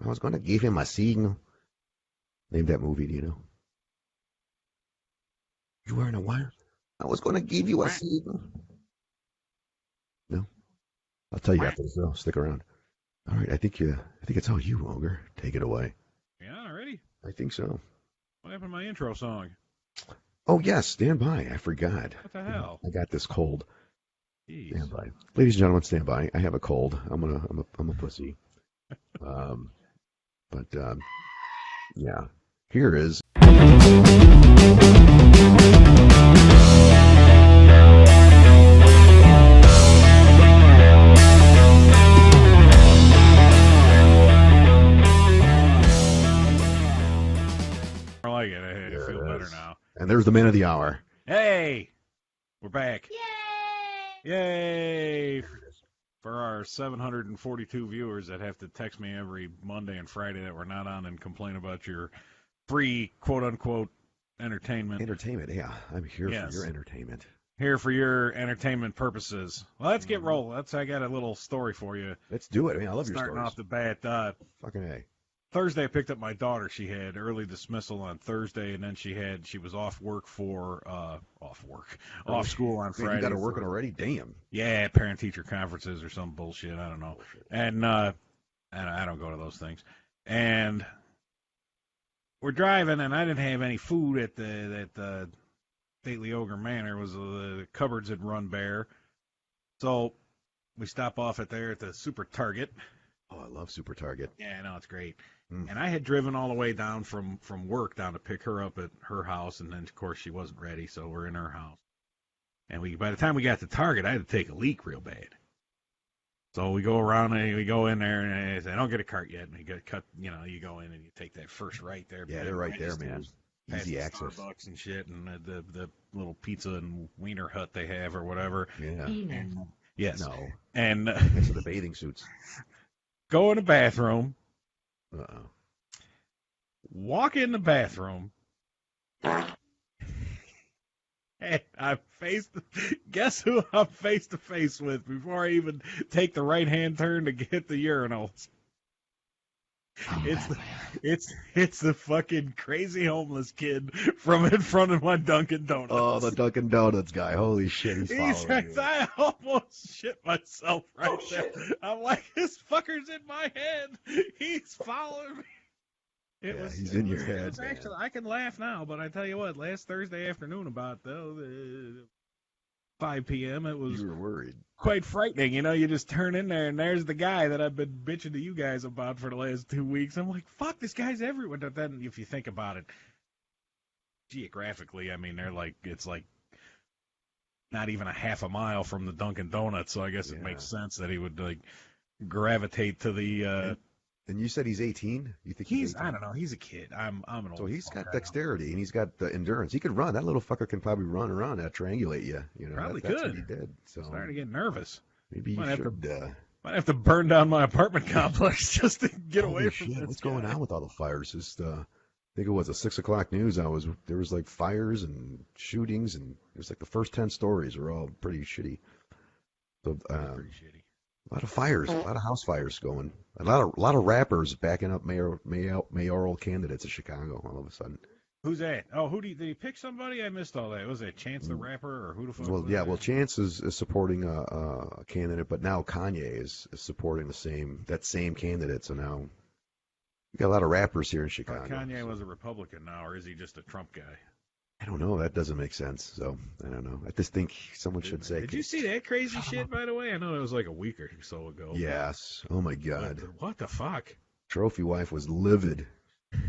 I was going to give him a signal. Name that movie, do you know? You wearing a wire? I was going to give you a signal. No? I'll tell you after the show. Stick around. All right, I think it's all you, Ogre. Take it away. Yeah, already? I think so. What happened to my intro song? Oh, yes, stand by. I forgot. What the hell? I got this cold. Jeez. Stand by. Ladies and gentlemen, stand by. I have a cold. I'm a pussy. Yeah. Here is. I like it. I feel better now. And there's the man of the hour. Hey! We're back. Yay! Yay! For our 742 viewers that have to text me every Monday and Friday that we're not on and complain about your free, quote-unquote, entertainment. Entertainment, yeah. I'm here for your entertainment. Here for your entertainment purposes. Well, let's get rolling. I got a little story for you. Let's do it. I mean, I love your stories. Starting off the bat. Fucking A. Thursday, I picked up my daughter. She had early dismissal on Thursday, and then she was off work off school on Friday. You got her working already? Damn. Yeah, parent-teacher conferences or some bullshit. I don't know. And I don't go to those things. And we're driving, and I didn't have any food at the Stately Ogre Manor. The cupboards had run bare. So we stop off at the Super Target. Oh, I love Super Target. Yeah, I know, it's great. And I had driven all the way down from work down to pick her up at her house, and then, of course, she wasn't ready, so we're in her house. And by the time we got to Target, I had to take a leak real bad. So we go around, and we go in there, and I say, don't get a cart yet. And you get cut, you go in, and you take that first right there. Yeah, they're right there, man. Easy access. Starbucks and shit, and the little pizza and wiener hut they have or whatever. Yeah. And, yes. No. And next to the bathing suits. Go in the bathroom. Uh-oh. Walk in the bathroom. Hey, guess who I'm face to face with before I even take the right hand turn to get the urinals. It's the fucking crazy homeless kid from in front of my Dunkin' Donuts. Oh, the Dunkin' Donuts guy. Holy shit, he's following you. I almost shit myself right there. I'm like, this fucker's in my head. He's following me. He's in your head. Actually, I can laugh now, but I tell you what, last Thursday afternoon about 5 p.m., it was you were worried. Quite frightening. You just turn in there, and there's the guy that I've been bitching to you guys about for the last 2 weeks. I'm like, fuck, this guy's everywhere. But then, if you think about it, geographically, I mean, it's like not even a half a mile from the Dunkin' Donuts, so I guess it makes sense that he would, gravitate to the... And you said he's 18? You think he's 18? I don't know. He's a kid. I'm an old. So he's got dexterity and he's got the endurance. He could run. That little fucker can probably run around and triangulate you. Probably that's could. What he did. So I'm starting to get nervous. Maybe you should. Might have to burn down my apartment complex just to get away from this. What's going on with all the fires? I think it was a 6 o'clock news. There was like fires and shootings, and it was like the first 10 stories were all pretty shitty. So pretty shitty. A lot of fires, a lot of house fires going. A lot of rappers backing up mayoral candidates in Chicago all of a sudden. Who's that? Oh, did he pick somebody? I missed all that. Was it Chance the Rapper or who the fuck? Well, yeah. Well, Chance is supporting a candidate, but now Kanye is supporting that same candidate. So now we got a lot of rappers here in Chicago. Kanye was a Republican now, or is he just a Trump guy? I don't know. That doesn't make sense. So I don't know. I just think someone should say. Did you see that crazy shit, by the way? I know it was like a week or so ago. Yes. Oh my God. What the fuck? Trophy wife was livid.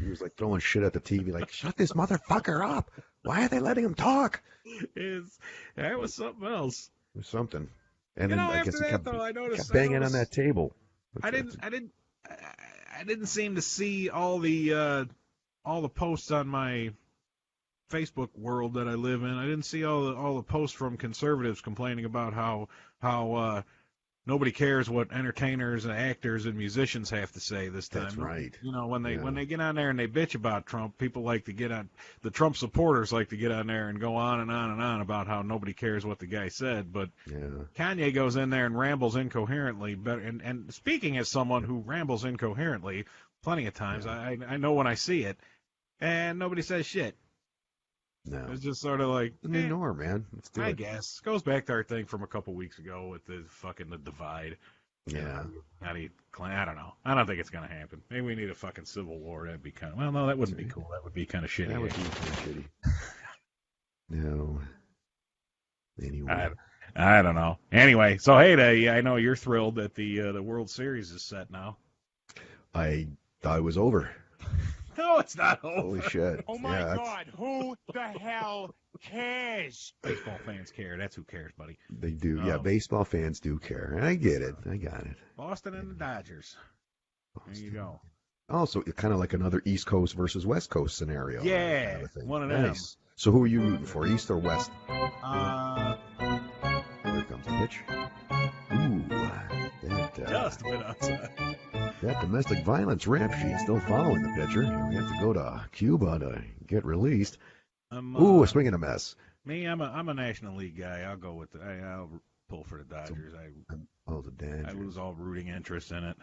He was like throwing shit at the TV, like, shut this motherfucker up. Why are they letting him talk? That was something else. It was something. And then I guess he kept banging on that table. I didn't seem to see all the posts on my Facebook world that I live in. I didn't see all the posts from conservatives complaining about how nobody cares what entertainers and actors and musicians have to say this time. That's right. You know, when Yeah. they get on there and they bitch about Trump, people like to get on. The Trump supporters like to get on there and go on and on and on about how nobody cares what the guy said. But Yeah. Kanye goes in there and rambles incoherently. But and speaking as someone who rambles incoherently plenty of times, Yeah. I know when I see it, and nobody says shit. No. It's just sort of like, The new norm, man. Let's do I it. guess. Goes back to our thing from a couple weeks ago with the fucking the divide. Yeah. How do you, I don't know. I don't think it's going to happen. Maybe we need a fucking civil war. That'd be kind of, well, no, that wouldn't be cool. That would be kind of shitty. That would be kind of shitty. No. Anyway. I don't know. Anyway, so hey, I know you're thrilled that the World Series is set now. I thought it was over. No, it's not over. Holy shit. Oh my God, who the hell cares? Baseball fans care. That's who cares, buddy. They do. Yeah, baseball fans do care. And I get it. I got it. Boston and the Dodgers. There you go. Oh, so kind of like another East Coast versus West Coast scenario. Yeah, kind of thing. one of them. Nice. So who are you rooting for, East or West? Here comes the pitch. Ooh, Just a bit outside. that domestic violence rap sheet still following the pitcher. We have to go to Cuba to get released. Ooh, a swing and a mess. Me, I'm a National League guy. I'll go with I'll pull for the Dodgers. The Dodgers. I lose all rooting interest in it.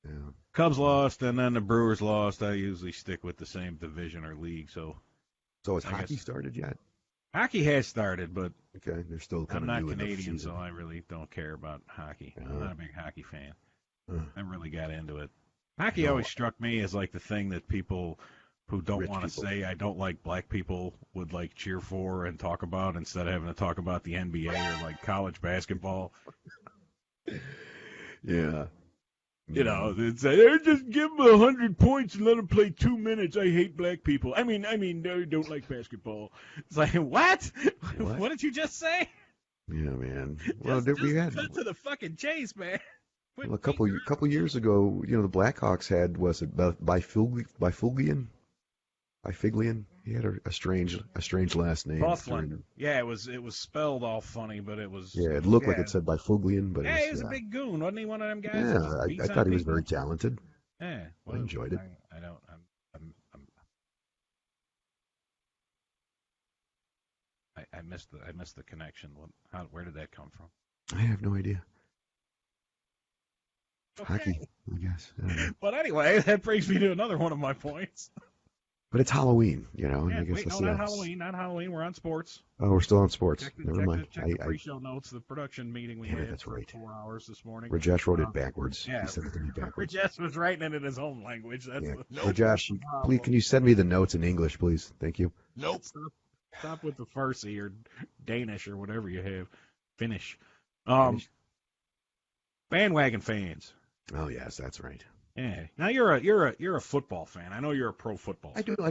Yeah. Cubs lost, and then the Brewers lost. I usually stick with the same division or league. So has hockey started yet? hockey has started, but Okay, they're still kind I'm of not new in the Canadian, season. so I really don't care about hockey. I'm not a big hockey fan. I really got into it. Hockey No. always struck me as like the thing that people who don't Rich want to people. say I don't like black people would like cheer for and talk about instead of having to talk about the NBA or like college basketball. Yeah. You know, it's just give them 100 points and let them play 2 minutes. I hate black people. I mean, I don't like basketball. It's like, what? What did you just say? Yeah, man. Well, Just we had cut to the fucking chase, man. well, a couple years ago. You know, the Blackhawks had Byfuglian. He had a strange last name. Bufflin. Yeah, it was spelled all funny, but it was. Yeah, it looked like it said Byfuglian, but Hey, it he was a big goon, wasn't he? One of them guys. yeah, that just beats I on thought he was people? very talented. Yeah, I enjoyed it. I don't. I missed the connection. Where did that come from? I have no idea. Okay. Hockey, I guess. I don't know. But anyway, that brings me to another one of my points. But it's Halloween, you know. And Yeah, I guess wait, let's no, see not how- Halloween. Not Halloween. We're on sports. Oh, we're still on sports. Check Never mind. the pre-show notes. The production meeting we Damn it, had that's for right. 4 hours this morning. Rajesh wrote it backwards. Yeah, He said it to me backwards. Rajesh was writing it in his own language. That's Yeah. the, Rajesh, please, can you send me the notes in English, please? Thank you. Nope. Stop with the Farsi or Danish or whatever you have. Finnish. Bandwagon fans. Oh yes, that's right. Yeah. Now you're a football fan. I know you're a pro football. I do. I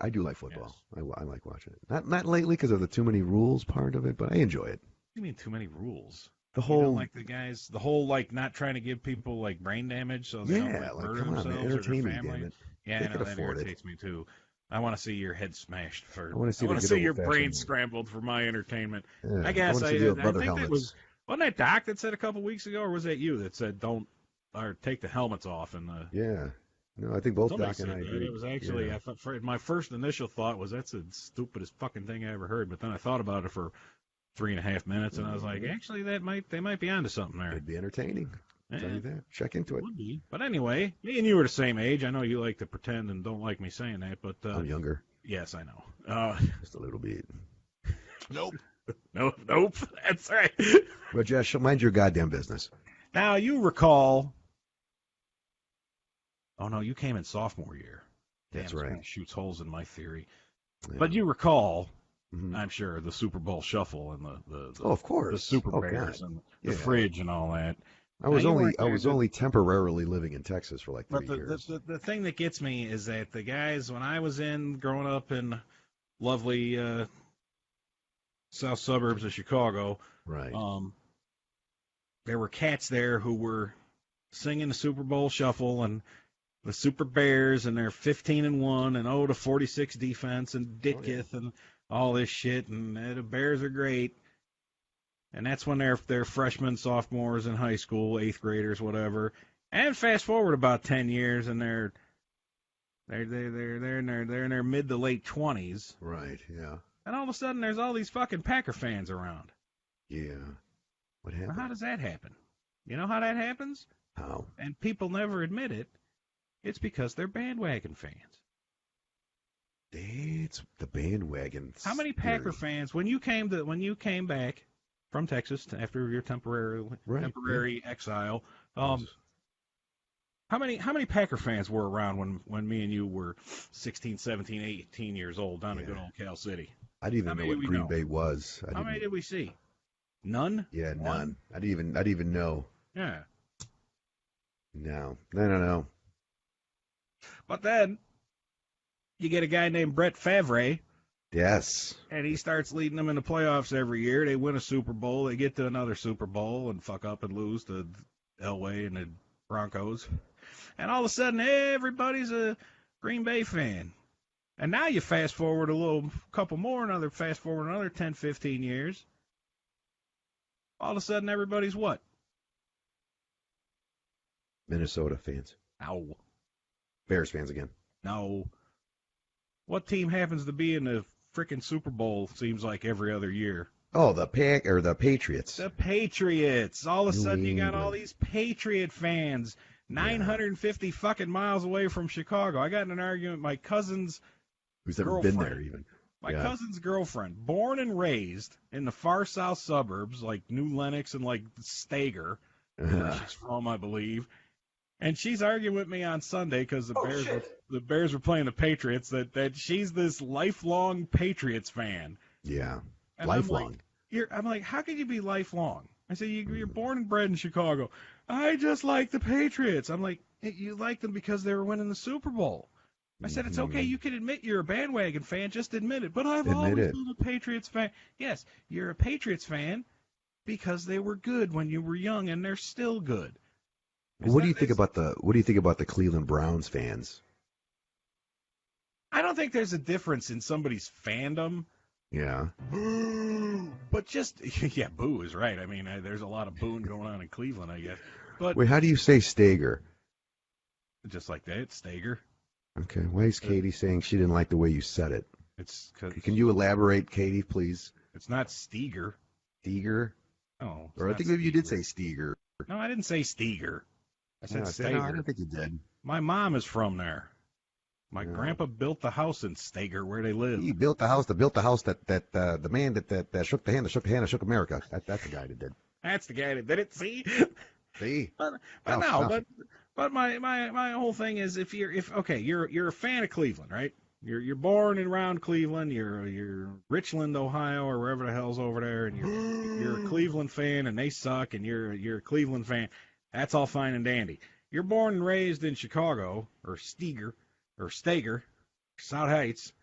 do like football. Yes. I like watching it. Not lately because of the too many rules part of it, but I enjoy it. What do you mean too many rules? The You whole don't like the guys, the whole like not trying to give people like brain damage so they don't like murder come on, themselves man, or their entertain me, family. damn it. Yeah, They I know could that afford it. irritates me too. I want to see your head smashed for. I want to see the good see your old-fashioned- brain scrambled for my entertainment. Yeah, I guess wanna I see the think leather that helmets. wasn't that Doc that said a couple weeks ago, or was that you that said don't or take the helmets off and Yeah. No, I think both somebody Doc and said I that. agree. It was actually Yeah. I thought my first initial thought was that's the stupidest fucking thing I ever heard, but then I thought about it for 3.5 minutes and I was like, actually they might be onto something there. It'd be entertaining. I'll tell you that. Check into it. Would be. But anyway, me and you are the same age. I know you like to pretend and don't like me saying that, but I'm younger, yes, I know. just a little bit. Nope. Nope. That's right. Rajesh, mind your goddamn business. Now you recall. Oh no, you came in sophomore year. Damn, That's this right. kinda shoots holes in my theory. Yeah. But you recall, Mhm. I'm sure, the Super Bowl shuffle and the Oh, of course. the Super Oh, Bears God. and the Yeah. fridge and all that. I was Now, you only weren't there, did- only temporarily living in Texas for like 3 But years. the thing that gets me is that the guys, when I was growing up in lovely south suburbs of Chicago, Right. there were cats there who were singing the Super Bowl shuffle and the Super Bears and their 15-1 and the 46 defense and Dicketh and all this shit and the Bears are great. And that's when they're freshmen, sophomores in high school, 8th graders, whatever. And fast forward about 10 years, and they're in their mid to late 20s. Right. Yeah. And all of a sudden, there's all these fucking Packer fans around. Yeah. What Now, happened? how does that happen? You know how that happens? How? And people never admit it. It's because they're bandwagon fans. It's the bandwagon. How many Packer fans, when you came back from Texas after your temporary exile, how many Packer fans were around when me and you were 16, 17, 18 years old down in good old Cal City? I didn't even know what Green Bay was. How many did we see? None? Yeah, One? none. I didn't even know. Yeah. No. But then you get a guy named Brett Favre. Yes. And he starts leading them in the playoffs every year. They win a Super Bowl. They get to another Super Bowl and fuck up and lose to Elway and the Broncos. And all of a sudden, everybody's a Green Bay fan. And now you fast forward fast forward another 10, 15 years. All of a sudden, everybody's what? Minnesota fans. No. Bears fans again. No. What team happens to be in the frickin' Super Bowl seems like every other year? Oh, the Patriots. The Patriots. All of a sudden, you got all England. these Patriot fans 950 fucking miles away from Chicago. I got in an argument with my cousin's Who's ever girlfriend. been there even? My cousin's girlfriend, born and raised in the far south suburbs, like New Lenox and like Stager, where she's from, I believe. And she's arguing with me on Sunday because the Bears were playing the Patriots that she's this lifelong Patriots fan. Yeah, And lifelong. I'm like, how can you be lifelong? I said, you're born and bred in Chicago. I just like the Patriots. I'm like, you like them because they were winning the Super Bowl. I said, it's okay. You can admit you're a bandwagon fan. Just admit it. But I've always been a Patriots fan. Yes, you're a Patriots fan because they were good when you were young, and they're still good. What do you think about the Cleveland Browns fans? I don't think there's a difference in somebody's fandom. Yeah. But just, yeah, boo is right. I mean, there's a lot of booing going on in Cleveland, I guess. But Wait, how do you say Stager? just like that, Stager. Okay. Why is Katie saying she didn't like the way you said it? Can you elaborate, Katie, please? It's not Steger. Steger? Oh. Or I think maybe you did say Steger. No, I didn't say Steger. I said No, Stager. I don't think you did. My mom is from there. My grandpa built the house in Stager where they live. He built the house. That the man that shook the hand that shook America. That's the guy that did. That's the guy that did it. See. See. But my whole thing is you're a fan of Cleveland, right? You're born and around Cleveland. You're Richland, Ohio, or wherever the hell's over there, and you're a Cleveland fan, and they suck, and you're a Cleveland fan. That's all fine and dandy. You're born and raised in Chicago or Stager, South Heights,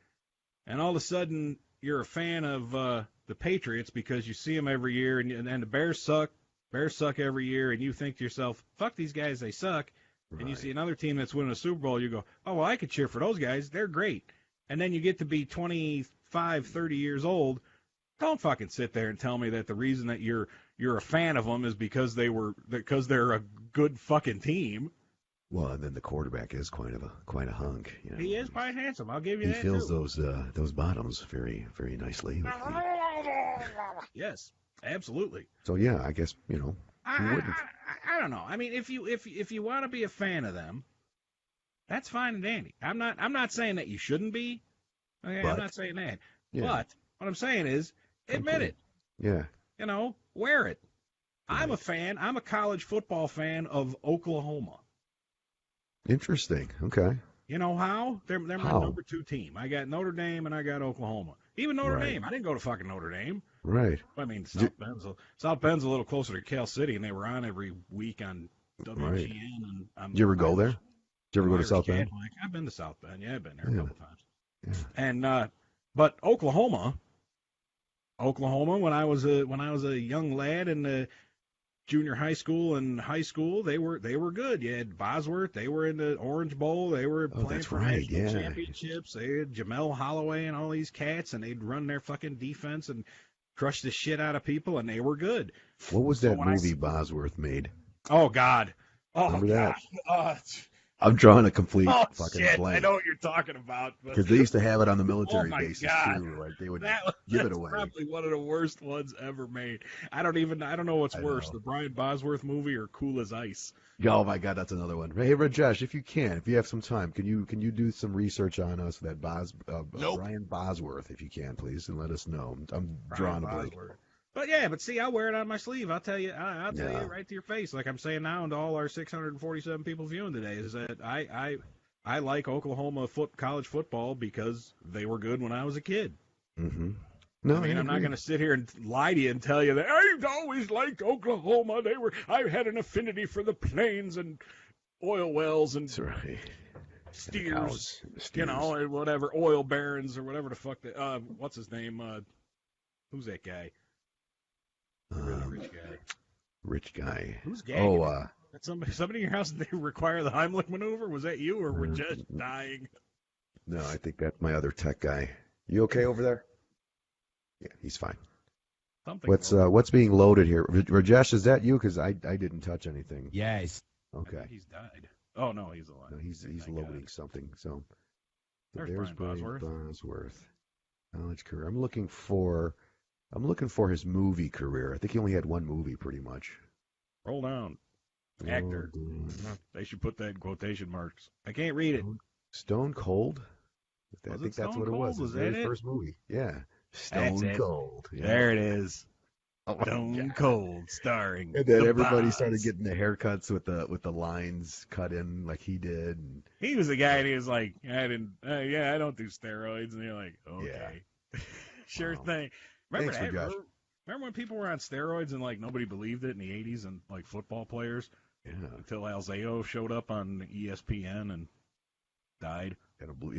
and all of a sudden you're a fan of the Patriots because you see them every year, and the Bears suck. Bears suck every year, and you think to yourself, "Fuck these guys, they suck." And you see another team that's winning a Super Bowl, you go, "Oh, well, I could cheer for those guys. They're great." And then you get to be 25, 30 years old. Don't fucking sit there and tell me that the reason that you're a fan of them is because they're a good fucking team. Well, and then the quarterback is quite a hunk. You know? He is quite handsome. I'll give you that. He fills too. those bottoms very, very nicely. Yes, absolutely. So yeah, I guess who wouldn't? I don't know. I mean, if you want to be a fan of them, that's fine and dandy. I'm not saying that you shouldn't be. Okay, I'm not saying that. Yeah. But what I'm saying is, admit it. Yeah. Wear it. Right. I'm a fan. I'm a college football fan of Oklahoma. Interesting. Okay. You know how? They're my number 2 team. I got Notre Dame and I got Oklahoma. Even Notre Dame. I didn't go to fucking Notre Dame. Right. I mean, South Bend's a little closer to Cal City, and they were on every week on WGN. And did you ever go there? Did you ever go to South Bend? I've been to South Bend. Yeah, I've been there a couple times. Yeah. And but Oklahoma, when I was a young lad in the junior high school and high school, they were good. You had Bosworth, they were in the Orange Bowl, they were playing for national championships. They had Jamel Holloway and all these cats, and they'd run their fucking defense. And crushed the shit out of people, and they were good. What was So that when I movie s- Bosworth made? Oh God. Oh Remember God. that? I'm drawing a complete Oh fucking shit. I blank. know what you're talking about. But Because they used to have it on the oh military my bases God. too. Like they would That's give it away. probably one of the worst ones ever made. I don't know what's I worse, know. the Brian Bosworth movie or Cool as Ice. Oh my God, that's another one. Hey Rajesh, if you have some time, can you do some research on us that Nope. Brian Bosworth, if you can, please, and let us know. I'm Brian drawing a blank. Bosworth. But see, I'll wear it on my sleeve. I'll tell you. I'll tell Yeah. you right to your face, like I'm saying now, and to all our 647 people viewing today, is that I like Oklahoma college football because they were good when I was a kid. Mm-hmm. No, I mean, I'm not agree. going to sit here and lie to you and tell you that I've always liked Oklahoma. I had an affinity for the plains and oil wells and That's right. steers, Cows, the you steers. know, and whatever, oil barons or whatever the fuck. What's his name? Who's that guy? The really rich guy. Rich guy. Who's gagging? Oh, That's somebody in your house? Did they require the Heimlich maneuver? Was that you, or were just dying? no, I think that's my other tech guy. You okay over there? Yeah, he's fine. Something. What's being loaded here? Rajesh, is that you? Because I didn't touch anything. Yes. I Okay. think he's died. Oh no, he's alive. No, he's Thank loading God. something. So There's Brian Bosworth. College career. I'm looking for his movie career. I think he only had one movie, pretty much. Roll down. Actor. They should put that in quotation marks. I can't read it. Stone Cold. I Was think it that's Stone what it Cold? was. His Was that very it? first movie. Yeah. That's Stone it. Cold. Yeah. There it is. Oh my Stone God. Cold, starring. And then the everybody Boz. started getting the haircuts with the lines cut in like he did. And He was the guy, and he was like, "I didn't. I don't do steroids." And you're like, "Okay, sure Wow. thing." Remember Thanks, that? Rajesh. Remember when people were on steroids and like nobody believed it in the '80s, and like football players Yeah. until Alzeo showed up on ESPN and died. And it blew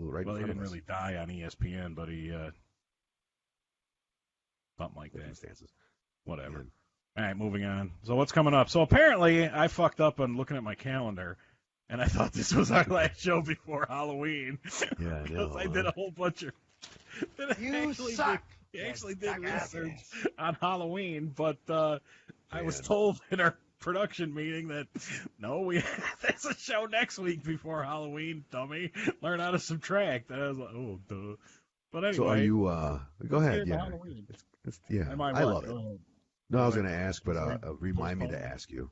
right Well, in he front didn't of us. really die on ESPN, but he something like that. Circumstances. Whatever. All right, moving on. So what's coming up? So apparently I fucked up on looking at my calendar, and I thought this was our last show before Halloween. Yeah, I Because know. I did a whole bunch of. You suck. Actually did suck ass. research on Halloween, but I was Man. told in our production meeting that no, there's a show next week before Halloween, dummy. Learn how to subtract. And I was like, oh, duh. But anyway. So are you? Go ahead. here's Yeah. Halloween. Yeah. Am I I what? love it. No, I was going to ask, but remind me to ask you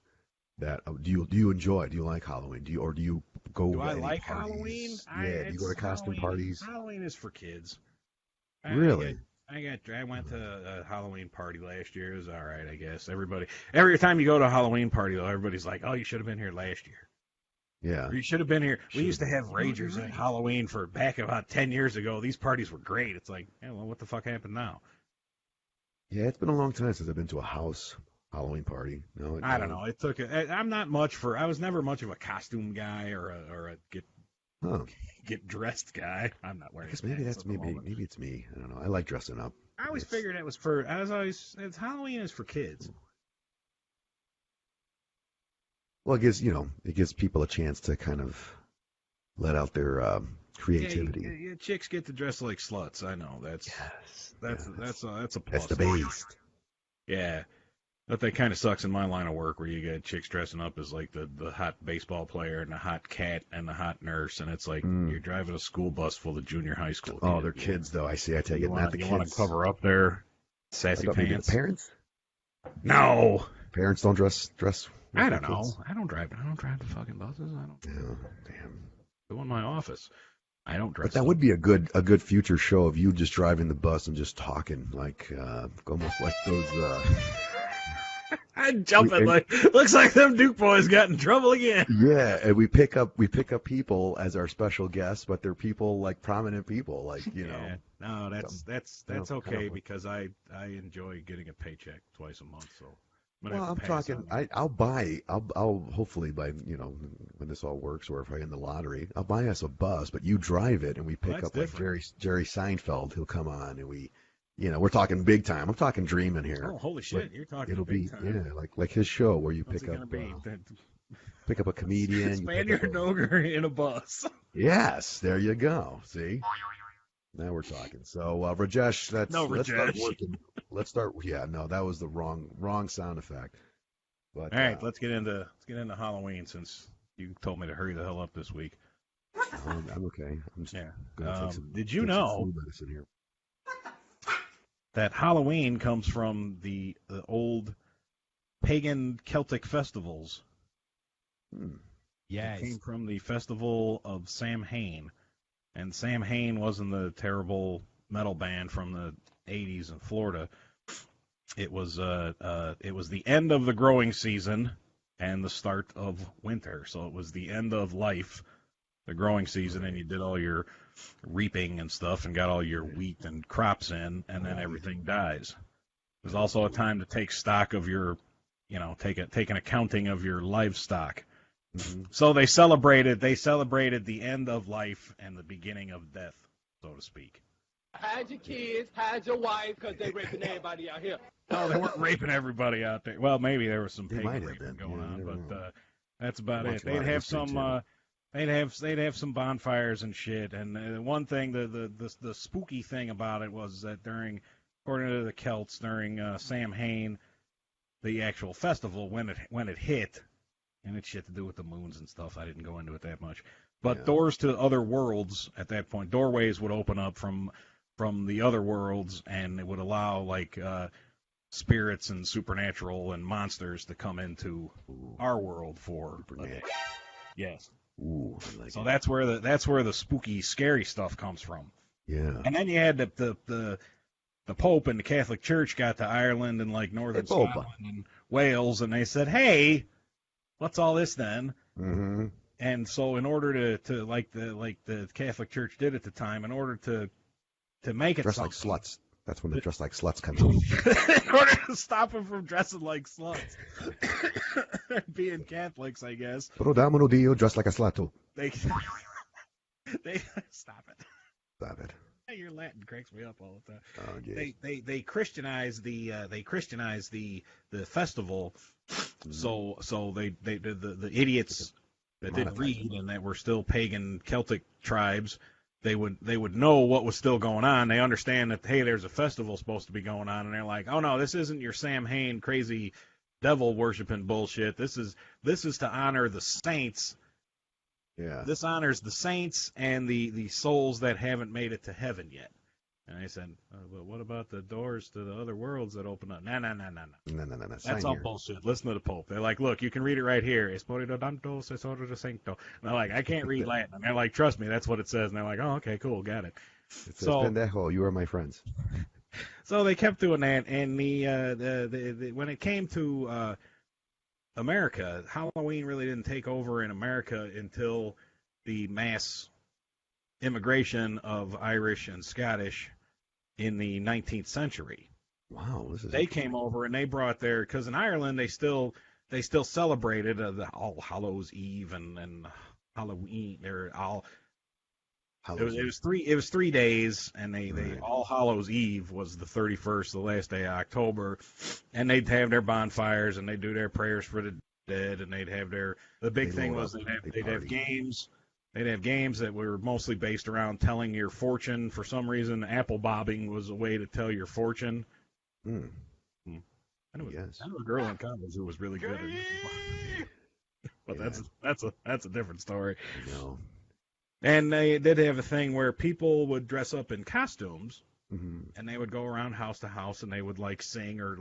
that. Do you enjoy? Do you like Halloween? Do you go? Do to I any like parties? Halloween? Yeah. Do you go to costume parties? Halloween is for kids. Really? I went to a Halloween party last year. It was all right, I guess. Every time you go to a Halloween party, though, everybody's like, "Oh, you should have been here last year. Yeah. Or you should have been here." We Should've used to been. have ragers at Halloween for back about 10 years ago. These parties were great. It's like, yeah, well, what the fuck happened now? Yeah, it's been a long time since I've been to a house Halloween party. No, I don't know. It took. I'm not much for. I was never much of a costume guy or a get dressed guy. I'm not I wearing. guess maybe pants that's at the maybe moment. maybe it's me. I don't know. I like dressing up. I always figured it was for. It's Halloween is for kids. Well, it gives people a chance to kind of let out their creativity. Yeah, chicks get to dress like sluts. I know that's Yes. that's a plus. That's the base. Yeah, but that kind of sucks in my line of work where you get chicks dressing up as like the hot baseball player and the hot cat and the hot nurse, and it's like you're driving a school bus full of junior high school. Oh, kids. they're kids though. I see. I take it. Not the You kids. want to cover up their I sassy thought maybe the pants? parents. No, Parents don't dress. with I their don't know. kids? I don't drive the fucking buses. I don't Oh, damn. go in my office. I don't dress. But that up. would be a good future show of you just driving the bus and just talking like almost like those. I'm jumping and- like looks like them Duke boys got in trouble again. Yeah, and we pick up people as our special guests, but they're people like prominent people, like Yeah. No, that's kind okay of- because I enjoy getting a paycheck twice a month. So Well, I'm talking. I'll hopefully by when this all works, or if I win the lottery, I'll buy us a bus, but you drive it, and we pick that's up like different. Jerry Seinfeld. He'll come on, and we're talking big time. I'm talking dreaming here. Oh, holy shit! You're talking It'll big be time. like his show where you What's pick it up gonna be? pick up a comedian. you pick Spaniard up and Ogre in a bus. Yes, there you go. See, Now we're talking. So, Rajesh, No, let's start Rajesh. working. Let's start. Yeah, no, that was the wrong sound effect. But All right, let's get into Halloween since you told me to hurry the hell up this week. I'm okay. I'm just Yeah. gonna take some. Did you take some know flu medicine here? that Halloween comes from the old pagan Celtic festivals? Yes. It came from the festival of Samhain, and Samhain wasn't the terrible metal band from the '80s in Florida. It was the end of the growing season and the start of winter. So it was the end of life, the growing season, and you did all your reaping and stuff and got all your wheat and crops in, and then everything dies. It was also a time to take stock of your, take an accounting of your livestock. Mm-hmm. So they celebrated the end of life and the beginning of death, so to speak. Hide your kids, hide your wife, because they raping everybody out here. No, they weren't raping everybody out there. Well, maybe there was some They pagan might have raping been. going Yeah, on, you never but know. that's about Watch it. a lot They'd of have History some Channel. they'd have some bonfires and shit. And one thing, the spooky thing about it was that according to the Celts, during Samhain, the actual festival, when it hit, and it's shit to do with the moons and stuff. I didn't go into it that much, but Yeah. doors to other worlds at that point, doorways would open up from the other worlds, and it would allow spirits and supernatural and monsters to come into our world for a day. Yes. Ooh, I like So it. that's where the spooky, scary stuff comes from. Yeah. And then you had the Pope and the Catholic Church got to Ireland and northern Pope. Scotland and Wales, and they said, "Hey, what's all this then?" Mm-hmm. And so, in order to like the Catholic Church did at the time, in order to make it Dress like something, sluts. That's when the dress like sluts comes in. in order to stop them from dressing like sluts, being Catholics, I guess. Pro Domino Dio, dress like a slato. They stop it. Stop it. Your Latin cracks me up all the time. Oh, geez. They Christianized the festival, so they did the idiots that didn't read and that were still pagan Celtic tribes. They would know what was still going on. They understand that, hey, there's a festival supposed to be going on, and they're like, oh no, this isn't your Samhain crazy devil worshiping bullshit. This is to honor the saints. Yeah. This honors the saints and the souls that haven't made it to heaven yet. And I said, but what about the doors to the other worlds that open up? No. No. That's all bullshit. Listen to the Pope. They're like, look, you can read it right here. Espirito Santo, Sesoro de Sancto. And they're like, I can't read Latin. And they're like, trust me, that's what it says. And they're like, oh, okay, cool, got it. It says, pendejo, you are my friends. So they kept doing that, and the when it came to America, Halloween really didn't take over in America until the mass immigration of Irish and Scottish in the 19th century. Wow, this is. They came over and they brought because in Ireland they still celebrated the All Hallows Eve and Halloween. They're all. It was 3 days, and they All Hallows Eve was the 31st, the last day of October, and they'd have their bonfires and they'd do their prayers for the dead, and they'd have the big thing was they'd have games. They'd have games that were mostly based around telling your fortune. For some reason, apple bobbing was a way to tell your fortune. Mm. I knew a girl in college who was really good at it. But that's a different story. I know. And they did have a thing where people would dress up in costumes, Mm-hmm. and they would go around house to house, and they would sing or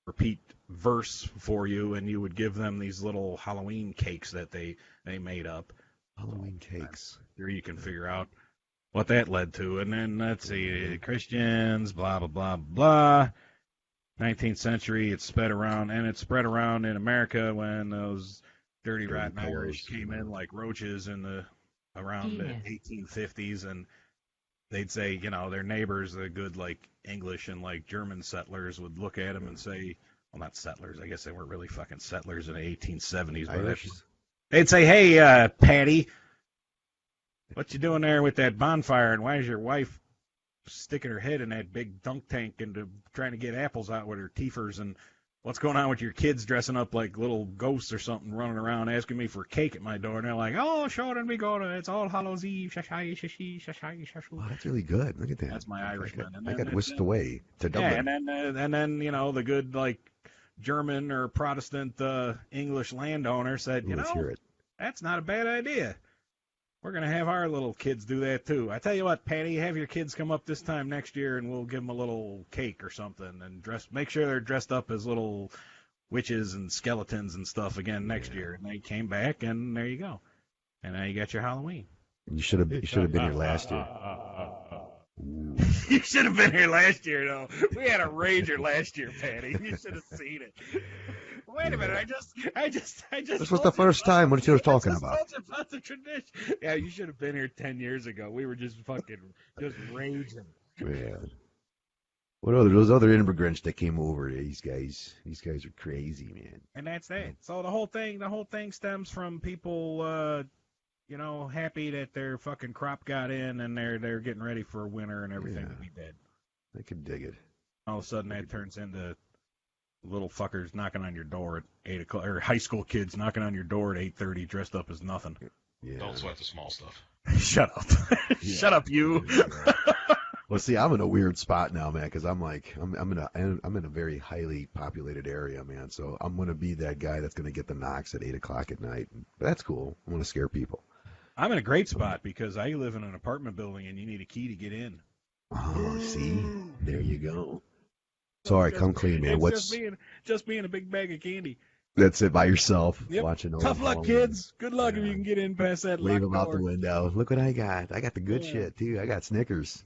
repeat verse for you, and you would give them these little Halloween cakes that they made up. Halloween cakes. Here you can figure out what that led to. And then let's see, Christians, blah blah blah blah. 19th century, it spread around in America when those dirty rotten Irish came in like roaches around the 1850s, and they'd say, their neighbors, the good English and German settlers would look at them and say, well, not settlers, I guess they weren't really fucking settlers in the 1870s, but they'd say, hey, Patty, what you doing there with that bonfire, and why is your wife sticking her head in that big dunk tank and trying to get apples out with her teethers, and what's going on with your kids dressing up like little ghosts or something, running around asking me for cake at my door? And they're like, oh, sure, then we go to, it's All Hallows Eve. Shashai, shashi, shashai, shashu. Oh, that's really good. Look at that. That's my Irishman. I got whisked away to Yeah, Dublin. and then you know, the good, like, German or Protestant English landowner said, you Let's know, hear it. that's not a bad idea. We're going to have our little kids do that, too. I tell you what, Patty, have your kids come up this time next year, and we'll give them a little cake or something, and make sure they're dressed up as little witches and skeletons and stuff again next year. And they came back, and there you go. And now you got your Halloween. You should have been here last year. You should have been here last year, though. We had a rager last year, Patty. You should have seen it. Wait a minute, I just. This was the first time what you were talking about. About the tradition. Yeah, you should have been here 10 years ago. We were just raging. Man. What other those other immigrants that came over? These guys are crazy, man. And that's that. So the whole thing stems from people, happy that their fucking crop got in and they're getting ready for winter and everything to be dead. I can dig it. All of a sudden that turns into little fuckers knocking on your door at 8 o'clock, or high school kids knocking on your door at 8:30 dressed up as nothing. Yeah. Don't sweat the small stuff. Shut up. Shut up, you. Well, see, I'm in a weird spot now, man, because I'm in a very highly populated area, man. So I'm gonna be that guy that's gonna get the knocks at 8 o'clock at night. But that's cool. I want to scare people. I'm in a great spot because I live in an apartment building and you need a key to get in. Oh, see, there you go. Sorry, come clean, man. What's just being a big bag of candy. That's it by yourself, Yep. watching. Tough luck, kids. Good luck if you can get in past that Leave locked them out door. the window. Look what I got. I got the good shit too. I got Snickers.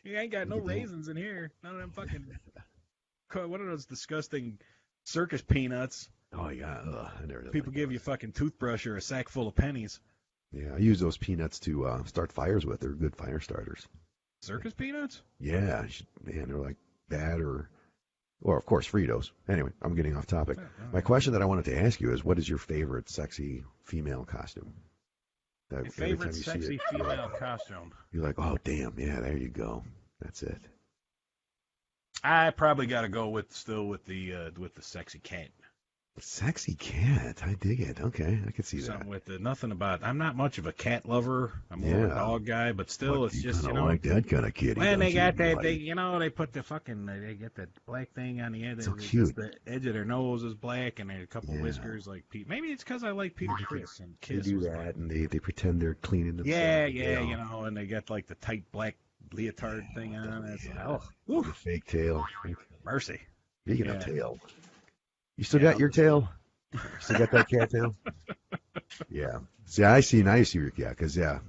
You ain't got no raisins in here. None of them fucking. What are those disgusting circus peanuts? Oh yeah, I never. People give you a fucking toothbrush or a sack full of pennies. Yeah, I use those peanuts to start fires with. They're good fire starters. Circus peanuts? Yeah, man, they're like that or of course Fritos. Anyway, I'm getting off topic. My question that I wanted to ask you is, what is your favorite sexy female costume? Your Every favorite time you see sexy it, female costume? you're like, oh damn, yeah, there you go. That's it. I probably got to go with the sexy cat. Sexy cat, I dig it. Okay, I can see that. Something with nothing about. I'm not much of a cat lover. I'm more of a dog guy, but still, But it's you just kinda like that kind of kitty. When they don't got you, that, buddy? they put the fucking, they get that black thing on the end. So It's cute. The edge of their nose is black, and they a couple Yeah. whiskers like Pete. Maybe it's because I like Peter Criss and They Kiss. do was that, like- and they pretend they're cleaning themselves. yeah, and they got like the tight black leotard thing on. It's Yeah. oh, The fake tail. mercy. Speaking of Yeah. tail, you still Yeah, got your tail? Still got that cat tail? Yeah. See, I see your cat, because I've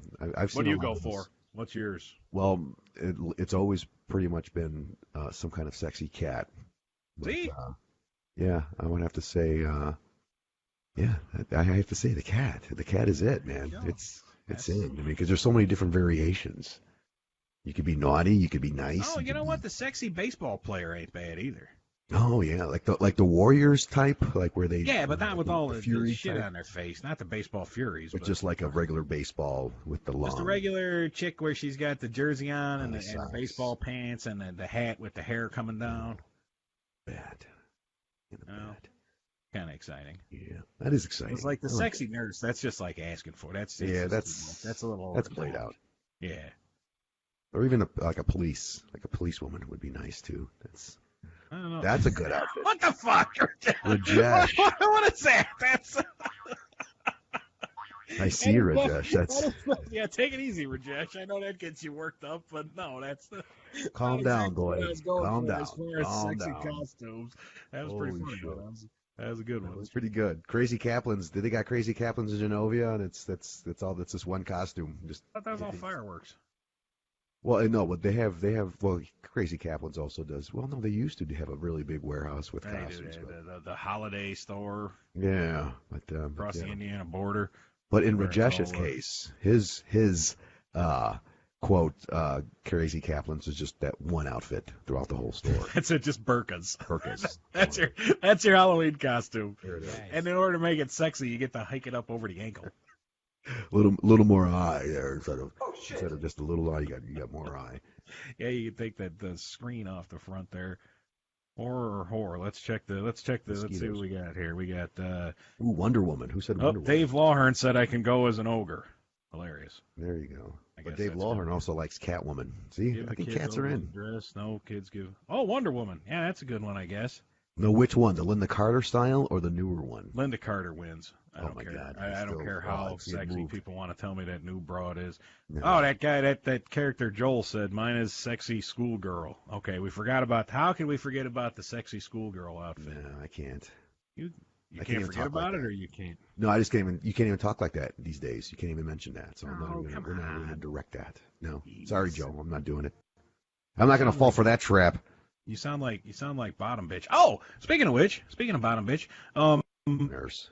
seen. What do a you lot go of for? this. What's yours? Well, it's always pretty much been some kind of sexy cat. But, See? yeah, I would have to say, I have to say the cat. The cat is it, man. There you go. It's That's- in. I mean, because there's so many different variations. You could be naughty. You could be nice. Oh, you know could what? The sexy baseball player ain't bad either. Oh yeah, like the Warriors type, like where they. Yeah, but not with all the Fury shit type, on their face. Not the baseball furies, but just like a regular baseball with the long. just a regular chick where she's got the jersey on and the the socks. baseball pants and the hat with the hair coming down. Bad. Kinda Oh. bad. Kind of exciting. Yeah, that is exciting. It's like the I like sexy nurse. That's just like asking for. That's just, Yeah, that's a little. That's played out. Yeah. Or even like a policewoman would be nice too. I don't know. That's a good outfit. What the fuck? Rajesh. What is that? That's. I see you, Rajesh. That's Yeah, take it easy, Rajesh. I know that gets you worked up, but no, that's. calm not down, exactly what I boy. was going Calm for down. As far as Calm sexy down. costumes, that was pretty Holy funny. shit. Though. That was a good That one. was pretty good. Crazy Kaplans. They got Crazy Kaplans in Genovia, and that's all. That's just one costume. Just I thought that was all fireworks. well, no, but they have. Well, Crazy Kaplans also does. Well, no, they used to have a really big warehouse with They do costumes. that. The holiday store Yeah, but across yeah. the Indiana border. But in Where it's Rajesh's all, case, his quote Crazy Kaplans is just that one outfit throughout the whole store. That's it, just burkas. Burkas. That's your Halloween costume. There it is. And in order to make it sexy, you get to hike it up over the ankle. Little more eye there instead of just a little eye. You got more eye. Yeah, you can take the screen off the front there. Horror or whore. Let's check the. Let's see what Mosquitoes. we got here. We got. Ooh, Wonder Woman. Who said Oh, Wonder Woman? Dave Lawhern said I can go as an ogre. Hilarious. There you go. I But guess Dave that's Lawhern good. also likes Catwoman. See, Give I the think kids cats are ogres in. a dress. No kids give. Oh, Wonder Woman. Yeah, that's a good one, I guess. No, which one? The Linda Carter style or the newer one? Linda Carter wins. I Oh don't my care. God, I don't still, care how I've seen it sexy move. people want to tell me that new broad is. No. Oh, that guy, that character Joel said, mine is sexy schoolgirl. Okay, we forgot about. How can we forget about the sexy schoolgirl outfit? No, I can't. You I can't can't even forget talk like about it, that. or you can't. No, I just can't even. You can't even talk like that these days. You can't even mention that. So I'm not Oh, even. come We're not even on. gonna direct that. No, Jeez. sorry, Joe. I'm not doing it. I'm not gonna fall for that trap. You sound like bottom bitch. Oh, speaking of bottom bitch, Nurse.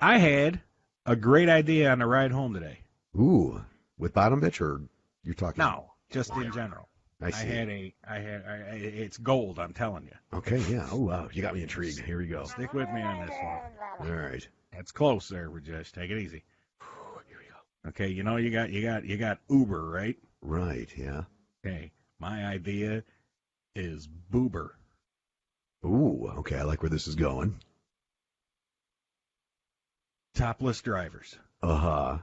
I had a great idea on the ride home today. Ooh, with bottom bitch or you're talking? No, just in general. I see. It's gold. I'm telling you. Okay, yeah. Oh wow, you got me intrigued. Here we go. Stick with me on this one. All right. It's close there, Rajesh. Take it easy. Here we go. Okay, you know you got Uber, right? Right. Yeah. Okay, my idea is Boober. Ooh. Okay, I like where this is going. Topless drivers. Uh huh.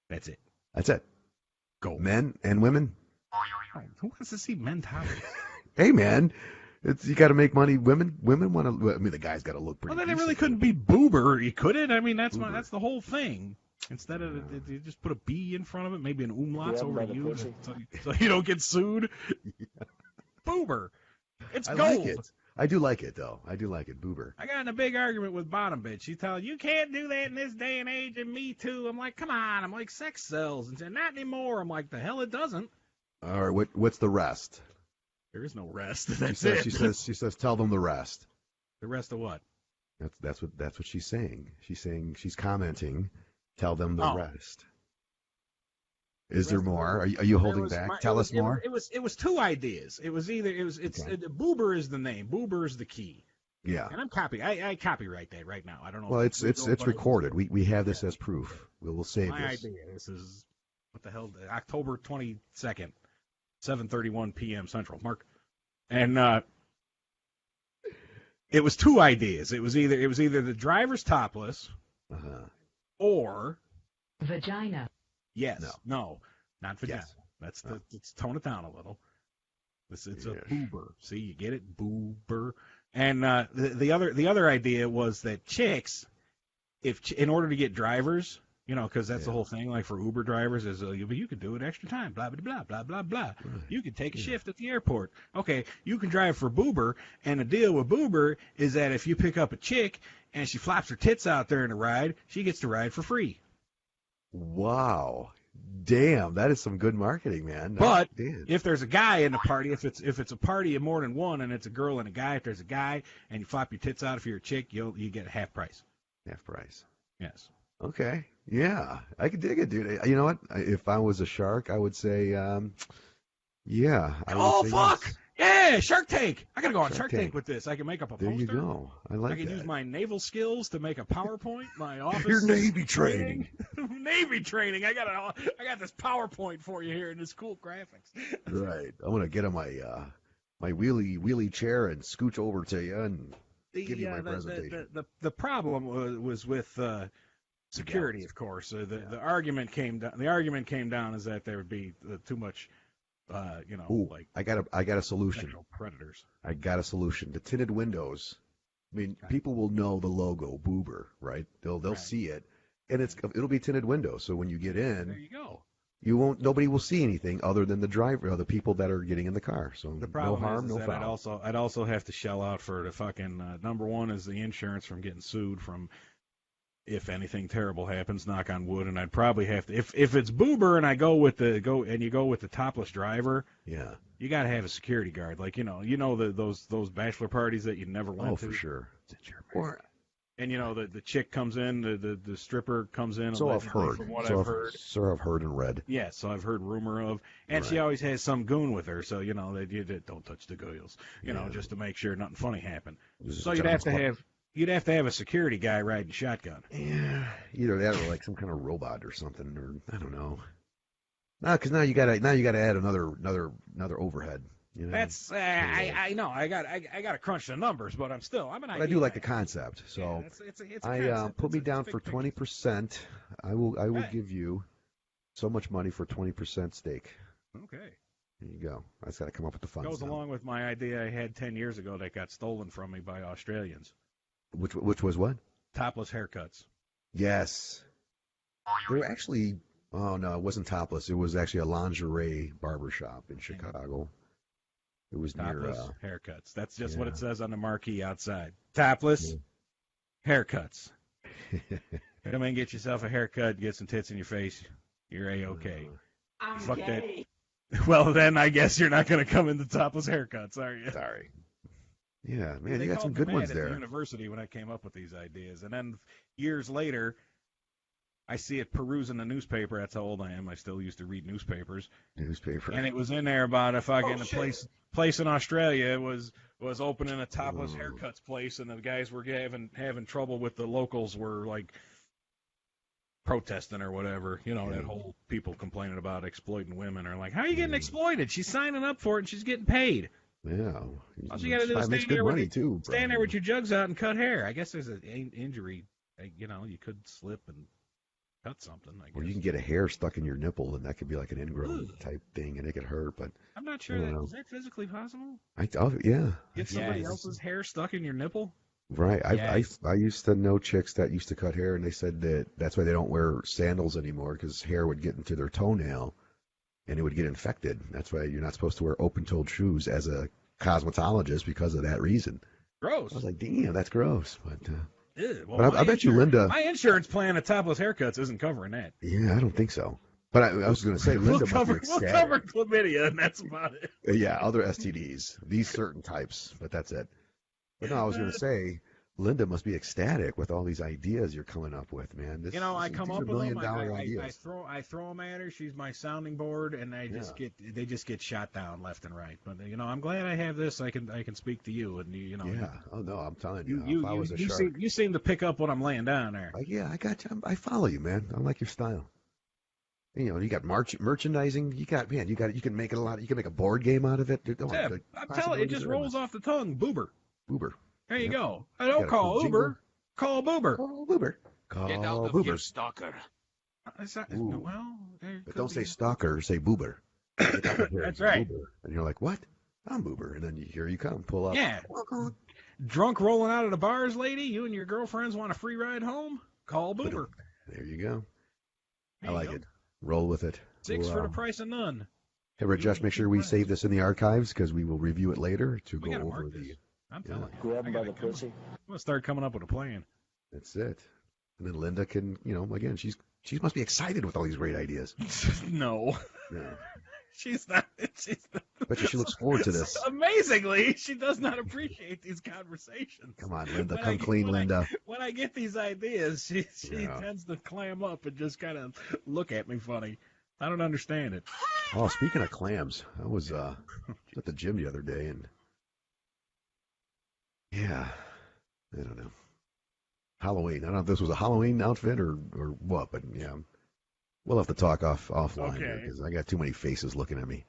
That's it. That's it. Gold. Men and women. Who wants to see men topless? Hey, man. It's you got to make money. Women want to. I mean, the guy's got to look pretty. Well, then it really decent. couldn't be Boober. You couldn't. I mean, that's Boober. that's the whole thing. Instead of you just put a B in front of it, maybe an umlaut's over you, so you don't get sued. Boober. It's I gold. like it. I do like it though. I do like it. Boober. I got in a big argument with Bottom Bitch. She telling you can't do that in this day and age, and me too. I'm like, come on. I'm like, sex sells, and said not anymore. I'm like, the hell it doesn't. All right. What's the rest? There is no rest. She That's says. it. She says. Tell them the rest. The rest of what? That's what she's saying. She's commenting. Tell them the Oh. rest. Is there more? Are you holding back? Tell us more. It was two ideas. It was either Okay. Boober is the name. Boober is the key. Yeah. And I copyright that right now. I don't know. Well, if it's legal, but recorded. We have this as proof. We'll save my this. idea. This is what the hell? October 22nd, 7:31 p.m. Central. Mark, and it was two ideas. It was either the driver's topless Uh-huh. or Vagina. yes, no, not vagina. Yes. That's let's tone it down a little. It's a Yes. boober. See, you get it, boober. And the other idea was that chicks, in order to get drivers, because that's the Yeah. whole thing. Like for Uber drivers, is you could do it extra time. Blah blah blah blah blah blah. Right. You could take a Yeah. shift at the airport. Okay, you can drive for Boober, and the deal with Boober is that if you pick up a chick and she flops her tits out there in the ride, she gets to ride for free. Wow. Damn, that is some good marketing, man. But Damn. if there's a guy in the party, if it's a party of more than one, and it's a girl and a guy, if there's a guy and you flop your tits out if you're a chick, you get half price. Half price. Yes. Okay. Yeah, I could dig it, dude. You know what? If I was a shark, I would say, yeah. I would Oh say fuck! yes. Yeah, Shark Tank. I gotta go on Shark Shark Tank. Tank with this. I can make up a There poster. you go. I like I can that. use my naval skills to make a PowerPoint. My office. Your Navy training. Navy training. I got this PowerPoint for you here and this cool graphics. Right. I'm gonna get on my wheelie chair and scooch over to you and give you my presentation. The problem was with security, of course. The argument came down. The argument came down is that there would be too much, Ooh, like I got a solution. sexual predators. I got a solution. The tinted windows. I mean, people will know the logo Boober, right? They'll Right. see it, and it'll be tinted windows. So when you get There in, you go. nobody will see anything other than the driver or the people that are getting in the car. So The problem no harm, is no that foul. I'd also have to shell out for the fucking number one is the insurance from getting sued from if anything terrible happens, knock on wood, and I'd probably have to if it's Boober and you go with the topless driver, Yeah. you got to have a security guard, like those bachelor parties that you never went Oh, to. for sure. Or and the chick comes in, the stripper comes in. So I've allegedly, heard. From what so I've heard. So I've heard and read. Yeah, so I've heard rumor of, and she Right. always has some goon with her, so they don't touch the girls, Yeah. just to make sure nothing funny happened. This is So you'd have to have a security guy riding shotgun. Yeah, either that or like some kind of robot or something, or I don't know. No, because now you gotta add another overhead. You know, That's I know I got to crunch the numbers, but I'm an but idea I do like the guy. concept. Yeah, So it's a I concept. put me It's down big for picture. 20%. I will Right. give you so much money for 20% stake. Okay. There you go. I just got to come up with the funds Goes now. along with my idea I had 10 years ago that got stolen from me by Australians. Which was what? Topless haircuts. Yes. They were actually. Oh no, it wasn't topless. It was actually a lingerie barbershop in Chicago. It was Topless near. haircuts. That's just what Yeah. it says on the marquee outside. Topless haircuts. Come in, get yourself a haircut, get some tits in your face. You're A-okay. I'm Fuck that. gay. Well, then I guess you're not going to come into topless haircuts, are you? Sorry. Yeah, man, They you got called some me good mad ones at the there. university when I came up with these ideas. And then years later, I see it perusing the newspaper. That's how old I am. I still used to read newspapers. Newspaper. And it was in there about a fucking Oh, shit. place in Australia was opening a topless Oh. haircuts place, and the guys were having trouble with the locals were like protesting or whatever. You know, that whole people complaining about exploiting women are like, how are you getting exploited? She's signing up for it and she's getting paid. Yeah. All you got to do is Makes stand good there with money too. stand there with your jugs out and cut hair. I guess there's an injury. You know, you could slip and cut something. I guess. Or you can get a hair stuck in your nipple, and that could be like an ingrown type thing, and it could hurt. But I'm not sure is that physically possible? yeah. Get somebody else's hair stuck in your nipple? Right. Yes. I used to know chicks that used to cut hair, and they said that that's why they don't wear sandals anymore, because hair would get into their toenail, and it would get infected. That's why you're not supposed to wear open-toed shoes as a cosmetologist because of that reason. Gross. I was like, damn, that's gross. But Ew. Well, but I bet you Linda. My insurance plan of topless haircuts isn't covering that. Yeah, I don't think so. But I was going to say, Linda must be We'll ecstatic. cover chlamydia, and that's about it. Yeah, other STDs, these certain types, but that's it. But no, I was going to say, Linda must be ecstatic with all these ideas you're coming up with, man. I come these up are with them. $1 million I ideas. throw them at her. She's my sounding board, and they just get shot down left and right. But I'm glad I have this. I can speak to you, and Yeah. Oh no, I'm telling you. If I was a shark, you seem to pick up what I'm laying down there. yeah, I got you. I follow you, man. I like your style. You got merchandising. You can make it a lot. You can make a board game out of it. Yeah, I'm telling you, it just rolls off the tongue. Boober. Boober. There you Yep. go. I don't Got a call cool Uber. jingle. Call Boober. Call Boober. Get out Call of Boober. here, stalker. Ooh. Well, there But could don't be- say stalker. Say Boober. That's right. Boober. And you're like, what? I'm Boober. And then here you come. Pull up. Yeah. Drunk rolling out of the bars, lady. You and your girlfriends want a free ride home? Call Boober. There you go. There I you like go. it. Roll with it. 6 for the price of none. Hey, Rajesh, make sure we save this in the archives because we will review it later to We go gotta over mark the. this. I'm telling you. Grab him I by the gotta come- pussy. I'm gonna start coming up with a plan. That's it. And then Linda can, again, she must be excited with all these great ideas. No, Yeah. she's not. She's not. Bet you she looks forward to this. Amazingly, she does not appreciate these conversations. Come on, Linda, When come clean, Linda. When I get these ideas, she Yeah. tends to clam up and just kind of look at me funny. I don't understand it. Oh, speaking of clams, I was at the gym the other day, and yeah, I don't know. Halloween. I don't know if this was a Halloween outfit or what, but yeah, we'll have to talk offline here Okay. because I got too many faces looking at me.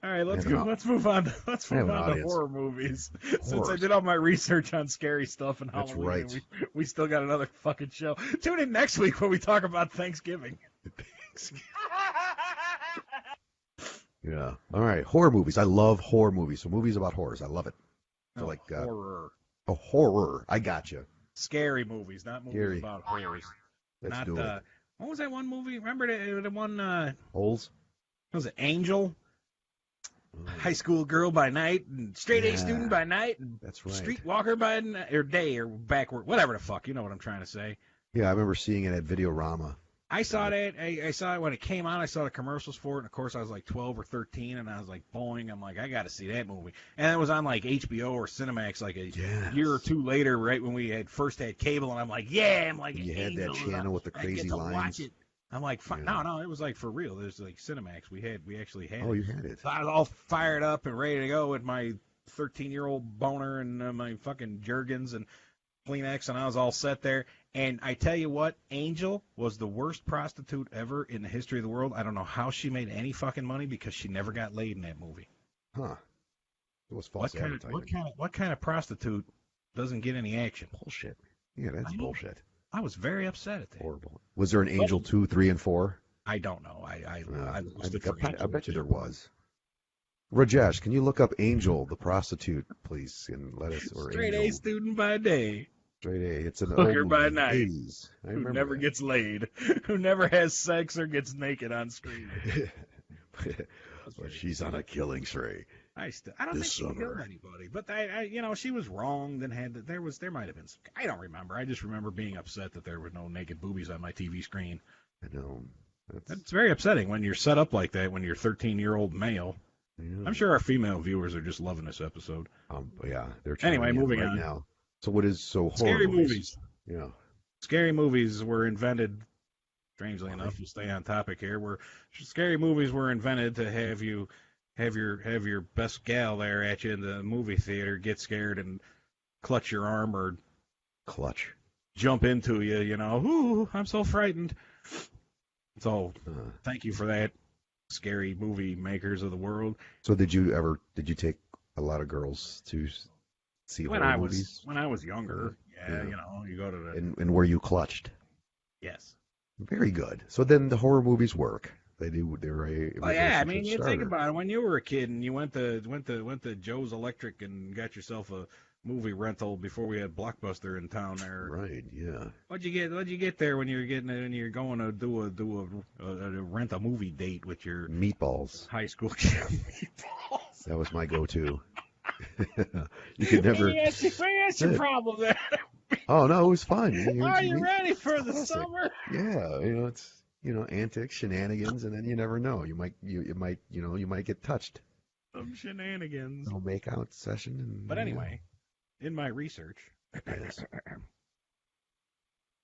All right, let's I have go. an- Let's move on. Let's I have move an on to audience. horror movies. Since I Horrors. did all my research on scary stuff and That's Halloween, right. we still got another fucking show. Tune in next week when we talk about Thanksgiving. Yeah. All right. Horror movies. I love horror movies. So movies about horrors. I love it. So No, like horror, a horror. I got you. scary movies, not movies Scary. about horrors. Let's not do it. what was that one movie? Remember the one? Holes. What was it Angel? Oh, High school girl by night and straight A Yeah. student by night and that's right. streetwalker by or day or backward, whatever the fuck. You know what I'm trying to say. Yeah, I remember seeing it at Videorama. I saw that. I saw it when it came out. I saw the commercials for it, and of course I was like 12 or 13, and I was like, boing. I'm like, I got to see that movie. And it was on like HBO or Cinemax like a Yes. year or two later, right when we first had cable, and I'm like, yeah, I'm like, You had that Angels, channel with the I get crazy to lines. watch it. I'm like, Yeah. no, it was like for real. There's like Cinemax. We actually had Oh, it. you had it. So I was all fired up and ready to go with my 13-year-old boner and my fucking Jergens and Kleenex, and I was all set there. And I tell you what, Angel was the worst prostitute ever in the history of the world. I don't know how she made any fucking money because she never got laid in that movie. Huh. It was false advertising. What kind of prostitute doesn't get any action? Bullshit. Yeah, that's bullshit. I was very upset at that. Horrible. Was there an Angel 2, 3, and 4? I don't know. I bet you there was. Rajesh, can you look up Angel, the prostitute, please, and let us, or Straight Angel. A student by day, Straight A. It's an hooker old by movie, night, 80s. I who remember never that. gets laid, who never has sex or gets naked on screen. But she's on a killing spree. I don't think she killed anybody, but she was wrong. Then there might have been some. I don't remember. I just remember being upset that there were no naked boobies on my TV screen. I know. That's very upsetting when you're set up like that. When you're a 13-year-old male. Yeah. I'm sure our female viewers are just loving this episode. Yeah, they're anyway, moving right on. Now. So what is horror scary movies? Yeah. Scary movies were invented. Strangely enough, we'll stay on topic here. Where scary movies were invented to have you have your best gal there at you in the movie theater get scared and clutch your arm or jump into you. Ooh, I'm so frightened. So thank you for that, scary movie makers of the world. So did you take a lot of girls to see horror movies? When I was younger, yeah. You go to the and were you clutched? Yes. Very good. So then the horror movies work. They do. They're a. Oh yeah, I mean, you think about it. When you were a kid and you went to Joe's Electric and got yourself a movie rental before we had Blockbuster in town there. Right. Yeah. What'd you get there when you're going to do a rent a movie date with your meatballs? High school kid. Meatballs. That was my go-to. You could never. What's your problem there? Oh no, it was fun. Are you ready for the summer? Yeah, it's antics, shenanigans, and then you never know. You might get touched. Some shenanigans. Little make out session. But anyway, in my research,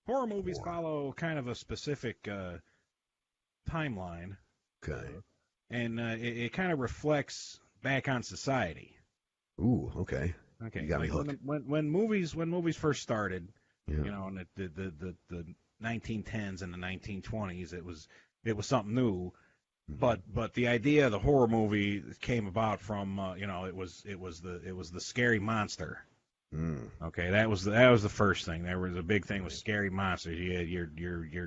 horror movies follow kind of a specific timeline. Okay. And it kind of reflects back on society. Ooh, okay. Okay. You got me hooked. When movies first started, yeah. In the 1910s and the 1920s, it was something new. Mm-hmm. But the idea of the horror movie came about from it was the scary monster. Mm. Okay, that was the first thing. There was a big thing with scary monsters. You had your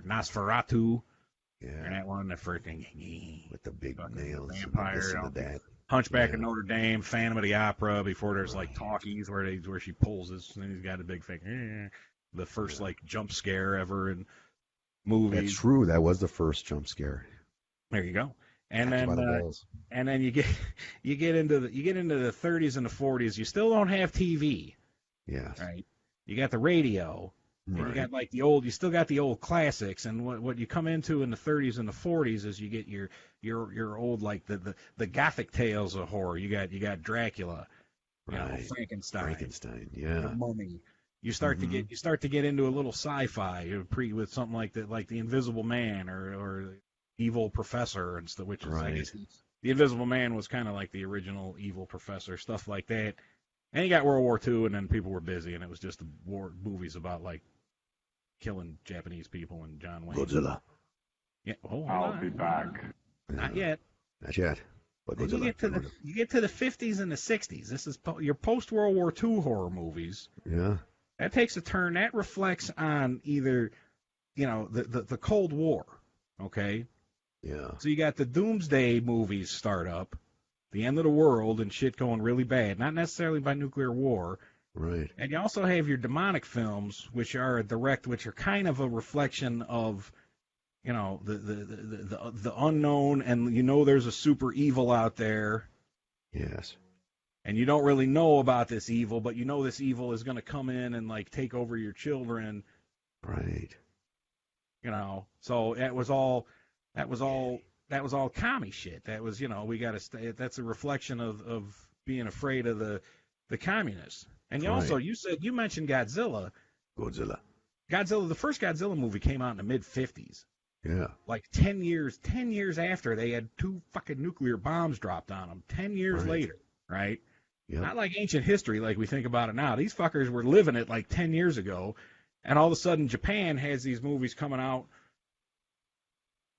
Nosferatu. Yeah. And that one, the first thing with the big nails, vampire, and that. Hunchback of Notre Dame, Phantom of the Opera. Before there's like talkies where she pulls his, and he's got a big thing. The first like jump scare ever in movies. That's true. That was the first jump scare. There you go. And then you get into the 30s and the 40s. You still don't have TV. Yes. Right. You got the radio. Right. And you got like you still got the old classics, and what you come into in the 30s and the 40s is you get your old like the gothic tales of horror. You got Dracula, Frankenstein, yeah, the Mummy. You start to get into a little sci-fi with something like the Invisible Man or Evil Professor and stuff, which is I guess the Invisible Man was kind of like the original Evil Professor, stuff like that. And you got World War II, and then people were busy, and it was just war movies about like killing Japanese people and John Wayne. Godzilla. Yeah. I'll be back. Not yet. Not yet. But Godzilla. You get to the 50s and the 60s. This is your post World War II horror movies. Yeah. That takes a turn. That reflects on either, the Cold War. Okay. Yeah. So you got the Doomsday movies start up, the end of the world and shit going really bad. Not necessarily by nuclear war. Right. And you also have your demonic films, which are kind of a reflection of, the unknown, and there's a super evil out there. Yes. And you don't really know about this evil, but this evil is going to come in and like take over your children. Right. So that was all commie shit. That was, we got to stay. That's a reflection of being afraid of the communists. And you mentioned Godzilla. Godzilla. The first Godzilla movie came out in the mid 50s. Yeah. Like 10 years after they had 2 fucking nuclear bombs dropped on them. 10 years later, right? Yep. Not like ancient history like we think about it now. These fuckers were living it like 10 years ago, and all of a sudden Japan has these movies coming out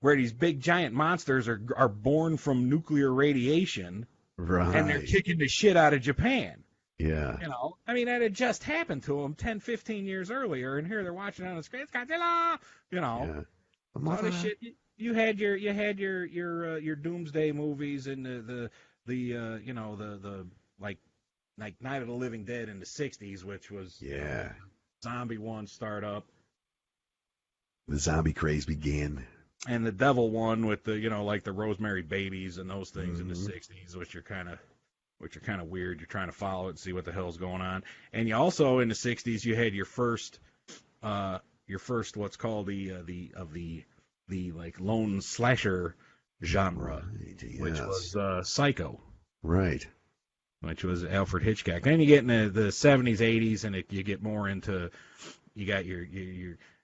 where these big giant monsters are born from nuclear radiation, Right. and they're kicking the shit out of Japan. Yeah. You know, I mean, that had just happened to them 10, 15 years earlier, and here they're watching it on the screen. It's Godzilla, you know. Yeah. All this shit. You had your Doomsday movies and the you know the like Night of the Living Dead in the '60s, which was zombie one start up. The zombie craze began. And the devil one with the like the Rosemary Babies and those things in the '60s, which are kind of weird. You're trying to follow it and see what the hell's going on. And you also in the '60s you had your first what's called the like lone slasher genre, Right, which was Psycho. Right. Which was Alfred Hitchcock. Then you get into the '70s, '80s, and you get more into you got your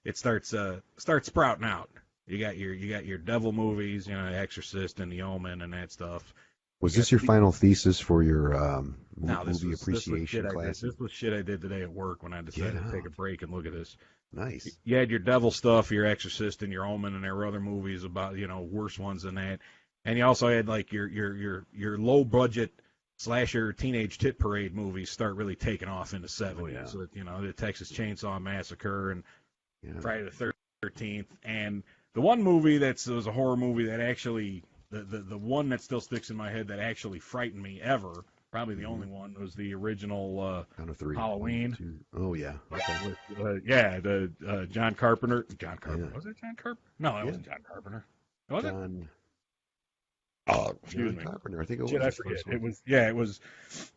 it starts sprouting out. You got your devil movies, Exorcist and The Omen and that stuff. Was this your final thesis for your movie appreciation class? This was shit I did today at work when I decided to take a break and look at this. Nice. You had your devil stuff, your Exorcist and your Omen, and there were other movies about worse ones than that. And you also had like your low budget slasher teenage tit parade movies start really taking off in the '70s. Oh, yeah. So, the Texas Chainsaw Massacre and Friday the 13th, and the one movie was a horror movie that actually the one that still sticks in my head that actually frightened me ever, probably the only one, was the original Count of three. Halloween. 1, 2. Oh yeah. Okay. The John Carpenter. John Carpenter. Yeah. Was it John Carpenter? No, it wasn't John Carpenter. Was it? Excuse me. Carpenter. I think it was. Shit, I forget. It was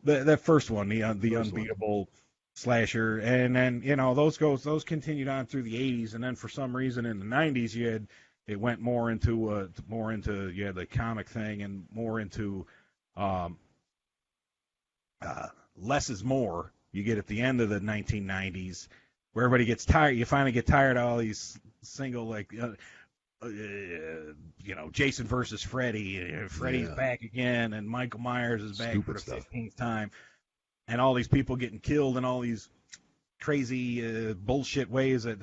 that first one, the unbeatable slasher, and then those continued on through the '80s, and then for some reason in the '90s it went more into the comic thing and more into less is more. You get at the end of the 1990s where everybody gets tired. You finally get tired of all these single Jason versus Freddy. Freddy's back again, and Michael Myers is back for the 15th time, and all these people getting killed in all these crazy bullshit ways. That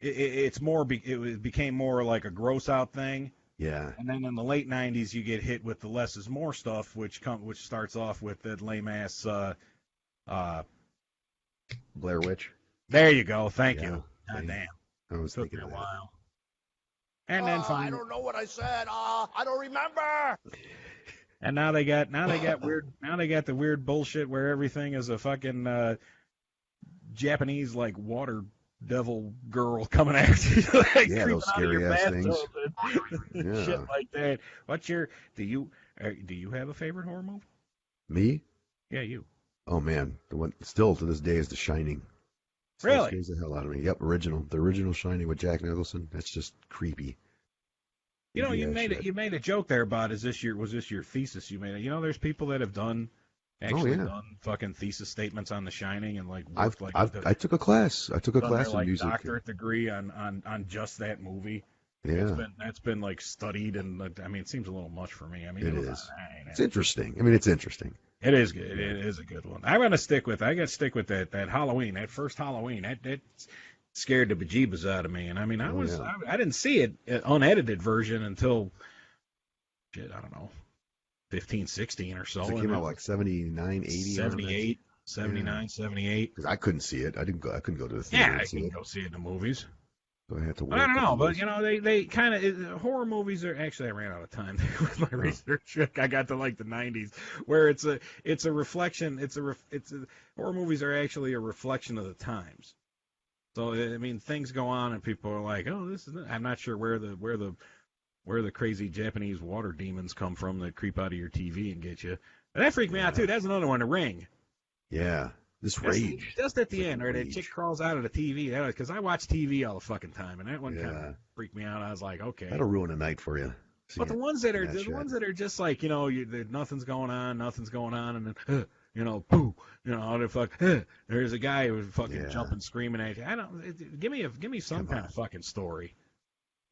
it became more like a gross out thing. Yeah. And then in the late '90s, you get hit with the less is more stuff, which starts off with that lame ass Blair Witch. There you go. Thank you. God damn. I was Took thinking me a of that. while. And then finally, I don't know what I said. I don't remember. And now they got weird. Now they got the weird bullshit where everything is a fucking Japanese like water devil girl coming after you, like those scary ass things. And shit like that. Do you have a favorite horror movie? Me? Yeah, you. Oh man, the one still to this day is The Shining. Really? Scares the hell out of me. Yep, the original Shining with Jack Nicholson. That's just creepy. You made a joke there about was this your thesis you made? There's people that have done done fucking thesis statements on The Shining and like I took a class. I took a class in music. Doctorate degree on just that movie. Yeah. That's been like studied, and I mean it seems a little much for me. I mean it is. It's interesting. I mean it's interesting. It is good. It is a good one. I got to stick with that Halloween, that first Halloween. That scared the bejeebus out of me. And I mean, I didn't see it unedited version until I don't know, 15, 16 or so. So it came out like 79, 80, 78, 79, 78. Because I couldn't see it. I couldn't go to the theater. Yeah, I couldn't go see it in the movies. So I had to wait. I don't know, but they kind of horror movies are actually. I ran out of time with my research. I got to like the '90s, where it's a reflection. Horror movies are actually a reflection of the times. So I mean, things go on, and people are like, "Oh, this is." I'm not sure where the crazy Japanese water demons come from that creep out of your TV and get you. And that freaked me out too. That's another one, The Ring. Yeah. This rage. Just at the end, right? That chick crawls out of the TV. Because I watch TV all the fucking time, and that one kind of freaked me out. I was like, okay. That'll ruin a night for you. But the ones that are just like, nothing's going on, and then, poo, they're fuck. There's a guy who's fucking jumping, screaming at you. Give me some kind of fucking story.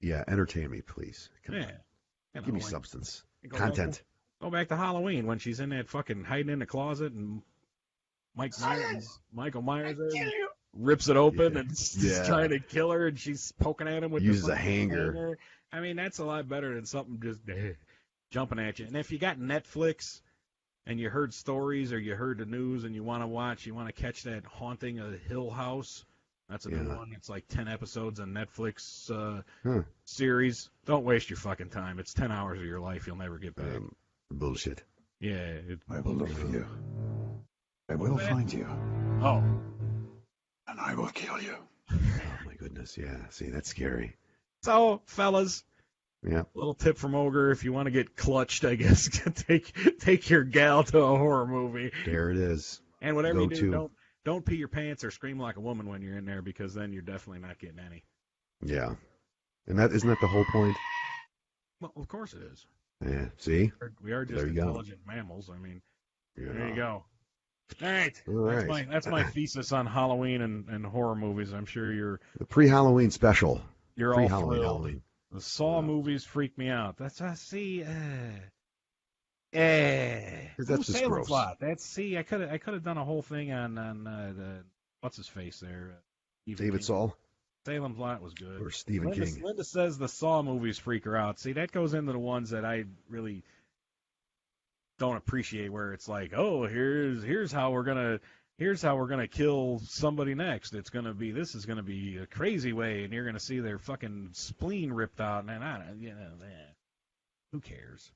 Yeah, entertain me, please. Come on. Give me substance, content. Go back to Halloween when she's in that fucking hiding in the closet and Michael Myers there rips it open and is trying to kill her and she's poking at him with Uses the a hanger. I mean, that's a lot better than something just jumping at you. And if you got Netflix and you heard stories or you heard the news and you want to catch that Haunting of Hill House. That's a new one. It's like 10 episodes on Netflix series. Don't waste your fucking time. It's 10 hours of your life you'll never get back. Bullshit. Yeah. I will look for you. I will find you. Oh. And I will kill you. Oh, my goodness. Yeah. See, that's scary. So, fellas. Yeah. Little tip from Ogre. If you want to get clutched, I guess, take your gal to a horror movie. There it is. And whatever you do, don't pee your pants or scream like a woman when you're in there because then you're definitely not getting any. Yeah. And isn't that the whole point? Well, of course it is. Yeah. See? We are just intelligent mammals. I mean, there you go. All right. That's my thesis on Halloween and horror movies. I'm sure you're the pre-Halloween special. You're all thrilled. Halloween. The Saw movies freak me out. That's I see. That's just Salem gross. Lot. I could have done a whole thing on the what's his face there. David Saul. Salem's Lot was good. Or Stephen King. Linda says the Saw movies freak her out. See, that goes into the ones that I really don't appreciate, where it's like, oh, here's how we're gonna kill somebody next. This is gonna be a crazy way, and you're gonna see their fucking spleen ripped out, and who cares?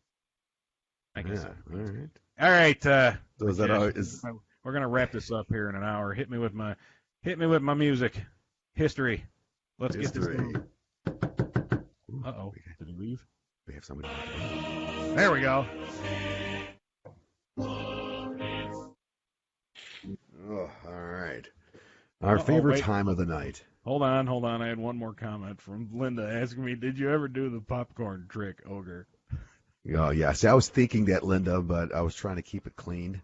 I guess. Yeah, all right. So we're gonna wrap this up here in an hour. Hit me with my music. History. Let's get this going. Uh-oh. Did he leave? We have somebody. There we go. Oh, all right. Our favorite time of the night. Hold on. I had one more comment from Linda asking me, did you ever do the popcorn trick, Ogre? Oh, yeah. See, I was thinking that, Linda, but I was trying to keep it clean.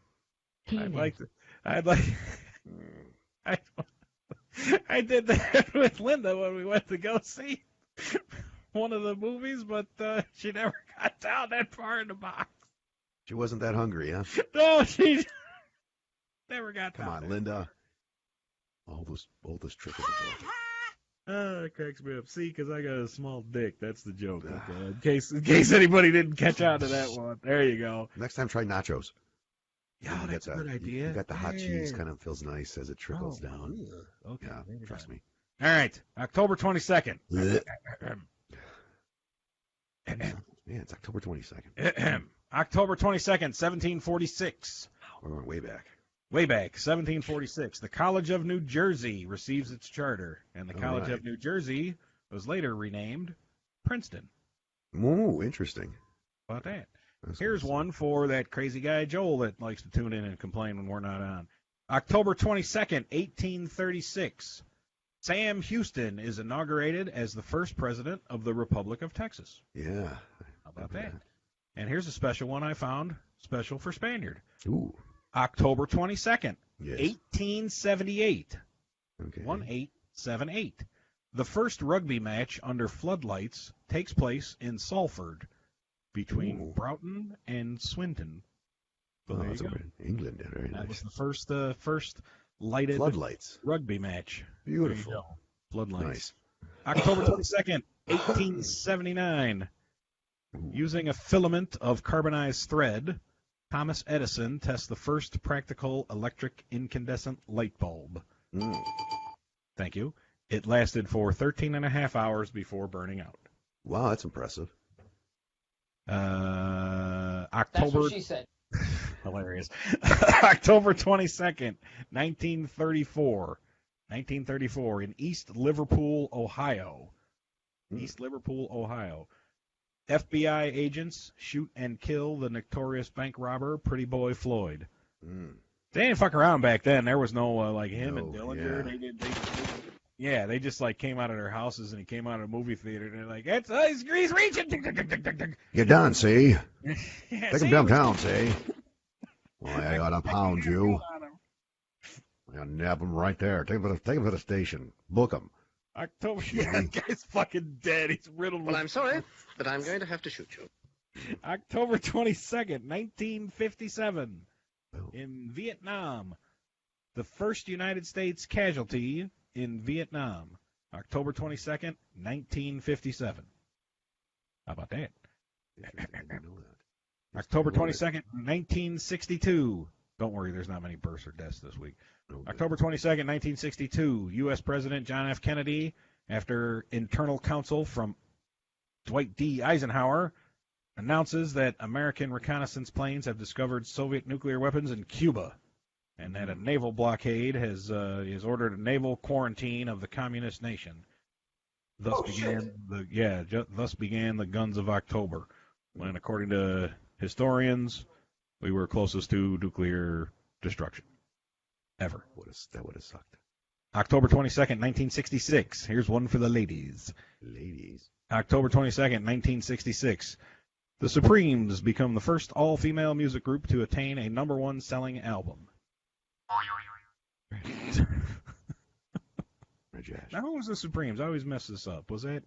I did that with Linda when we went to go see one of the movies, but she never got down that far in the box. She wasn't that hungry, huh? No, she never got down. Come on, Linda. All those trickles. It cracks me up. See, because I got a small dick. That's the joke. Okay? In case anybody didn't catch on to that one. There you go. Next time, try nachos. Yeah, that's a good idea. You got the hot cheese, kind of feels nice as it trickles down. Yeah. Okay. Yeah, trust me. All right, October 22nd. Yeah, it's October 22nd. October 22nd, 1746. We're going way back. Way back, 1746. The College of New Jersey receives its charter, and the College of New Jersey was later renamed Princeton. Ooh, interesting. How about that? Here's one for that crazy guy Joel that likes to tune in and complain when we're not on. October 22nd, 1836. Sam Houston is inaugurated as the first president of the Republic of Texas. Yeah. How about that? And here's a special one I found, special for Spaniard. Ooh. October 22nd, yes. 1878. Okay. 1878. The first rugby match under floodlights takes place in Salford between Broughton and Swinton. So there you go. England, very nice. That was the first lighted floodlights rugby match. Beautiful. Floodlights. Nice. October 22nd, 1879. Using a filament of carbonized thread, Thomas Edison tests the first practical electric incandescent light bulb. Thank you. It lasted for 13 and a half hours before burning out. Wow, that's impressive. October. That's what she said. Hilarious. October 22nd, 1934. 1934 in East Liverpool, Ohio. East Liverpool, Ohio. FBI agents shoot and kill the notorious bank robber Pretty Boy Floyd. They didn't fuck around back then. There was no like him and Dillinger. Yeah. They just like came out of their houses and he came out of a movie theater and they're like, he's reaching. Get down, see? Yeah, Take him downtown, see? Well, I gotta pound you. I gotta nab him right there. Take him to the station. Book him. October. Yeah, that guy's fucking dead. He's riddled with... Well, I'm sorry, but I'm going to have to shoot you. October 22nd, 1957, Oh. in Vietnam. The first United States casualty in Vietnam. October 22nd, 1957. How about that? Interesting. I didn't know that. October I love it. 22nd, 1962. Don't worry, there's not many births or deaths this week. Oh, good. October 22nd, 1962, U.S. President John F. Kennedy, after internal counsel from Dwight D. Eisenhower, announces that American reconnaissance planes have discovered Soviet nuclear weapons in Cuba, and that a naval blockade has ordered a naval quarantine of the communist nation. Thus thus began the Guns of October, when, according to historians, we were closest to nuclear destruction ever. That would have sucked. October 22nd, 1966. Here's one for the ladies. Ladies. October 22nd, 1966. The Supremes become the first all-female music group to attain a #1 selling album. Rajesh. Now, who was the Supremes? I always mess this up. Was it?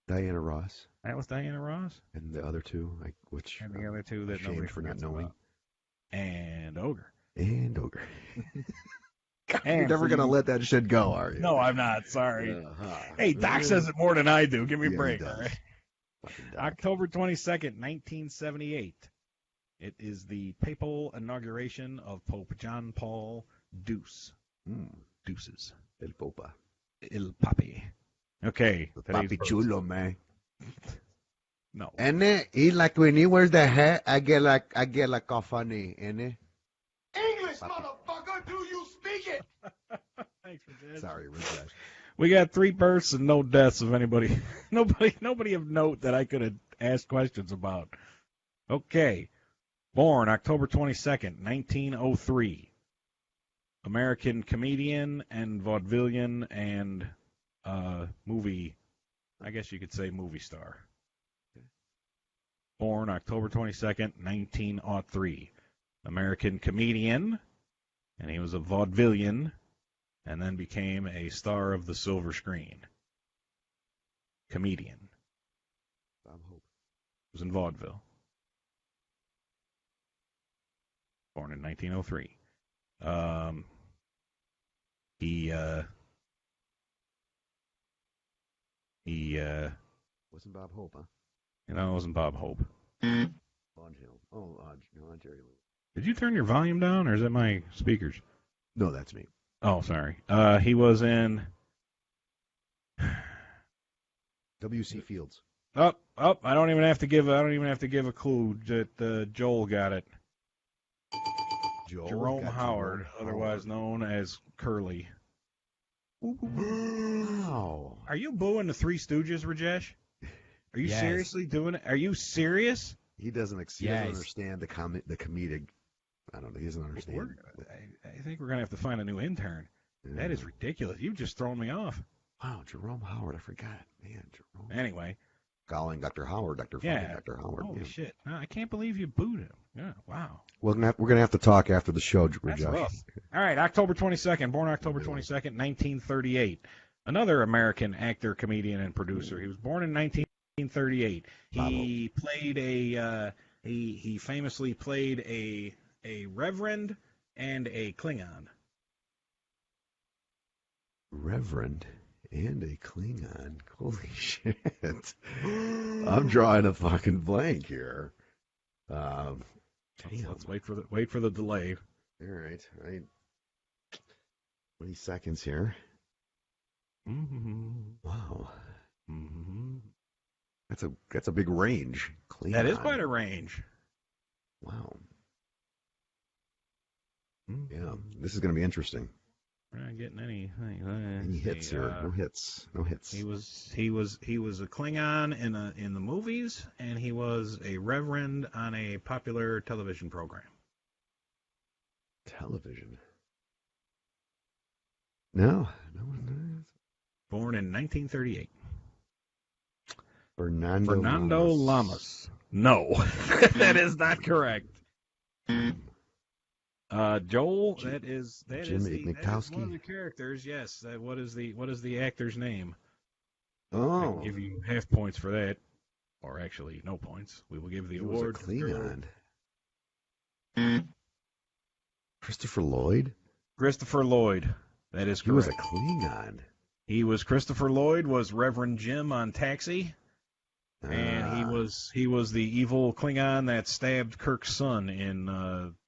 Diana Ross That was Diana Ross? and the other two, which And the other two that ashamed nobody for not forgets knowing. about. And Ogre. And Ogre. God, And you're never for gonna you- let that shit go, are you? No, I'm not. Sorry. Uh-huh. Hey, Doc says it more than I do. Give me a Yeah, he break. does. All right? Fucking Doc. October 22nd, 1978. It is the papal inauguration of Pope John Paul Deuce. Deuces. El Popa. Il Papi. Okay. The today's Papi births. Chulo, man. No. And he like when he wears the hat, I get like a funny, and English, motherfucker, do you speak it? Thanks for that. sorry, Rajesh. We got 3 births and no deaths of anybody. Nobody of note that I could have asked questions about. Okay. Born October 22nd, 1903. American comedian and vaudevillian and movie, I guess you could say movie star. Born October 22nd, 1903. American comedian, and he was a vaudevillian, and then became a star of the silver screen. Comedian. Bob Hope. Was in vaudeville. Born in 1903. He Wasn't Bob Hope, huh? it wasn't Bob Hope. Bond Hill. Oh, no, Jerry Lewis. Did you turn your volume down, or is it my speakers? No, that's me. Oh, sorry. He was in. W.C. Fields. I don't even have to give a clue that Joel got it. Jerome Howard, otherwise known as Curly. Wow. Are you booing the Three Stooges, Rajesh? Are you Yes. seriously doing it? Are you serious? He doesn't Yes. understand the comedic. I don't know. He doesn't understand. I think we're gonna have to find a new intern. That is ridiculous. You've just thrown me off. Wow, Jerome Howard. I forgot. Man, Jerome. Anyway, Calling Dr. Howard. Dr. yeah. Dr. Howard. Holy Yeah. shit! No, I can't believe you booed him. Yeah. Wow. We're gonna have to talk after the show, That's Josh. rough. All right, October 22nd, born October 22nd, 1938. Another American actor, comedian, and producer. He was born in 1938. He played he famously played a reverend and a Klingon. Reverend and a Klingon. Holy shit! I'm drawing a fucking blank here. Damn. Let's wait for the delay. All right. 20 seconds here. Mm-hmm. Wow. Mm-hmm. That's a big range. Klingon. That is quite a range. Wow. Mm-hmm. Yeah. This is going to be interesting. We're not getting any Hits here? No hits. No hits. He was a Klingon in the movies, and he was a reverend on a popular television program. Television. No. Born in 1938. Fernando Lamas. No, that is not correct. Joel, that is Jimmy one of Minkowski. the characters. Yes. What is the actor's name? I Oh. can give you half points for that. or actually no points. We will give the He was a award. Klingon. Christopher Lloyd? Christopher Lloyd. That is He was a correct. Klingon. Christopher Lloyd was Reverend Jim on Taxi, and Ah, he was the evil Klingon that stabbed Kirk's son in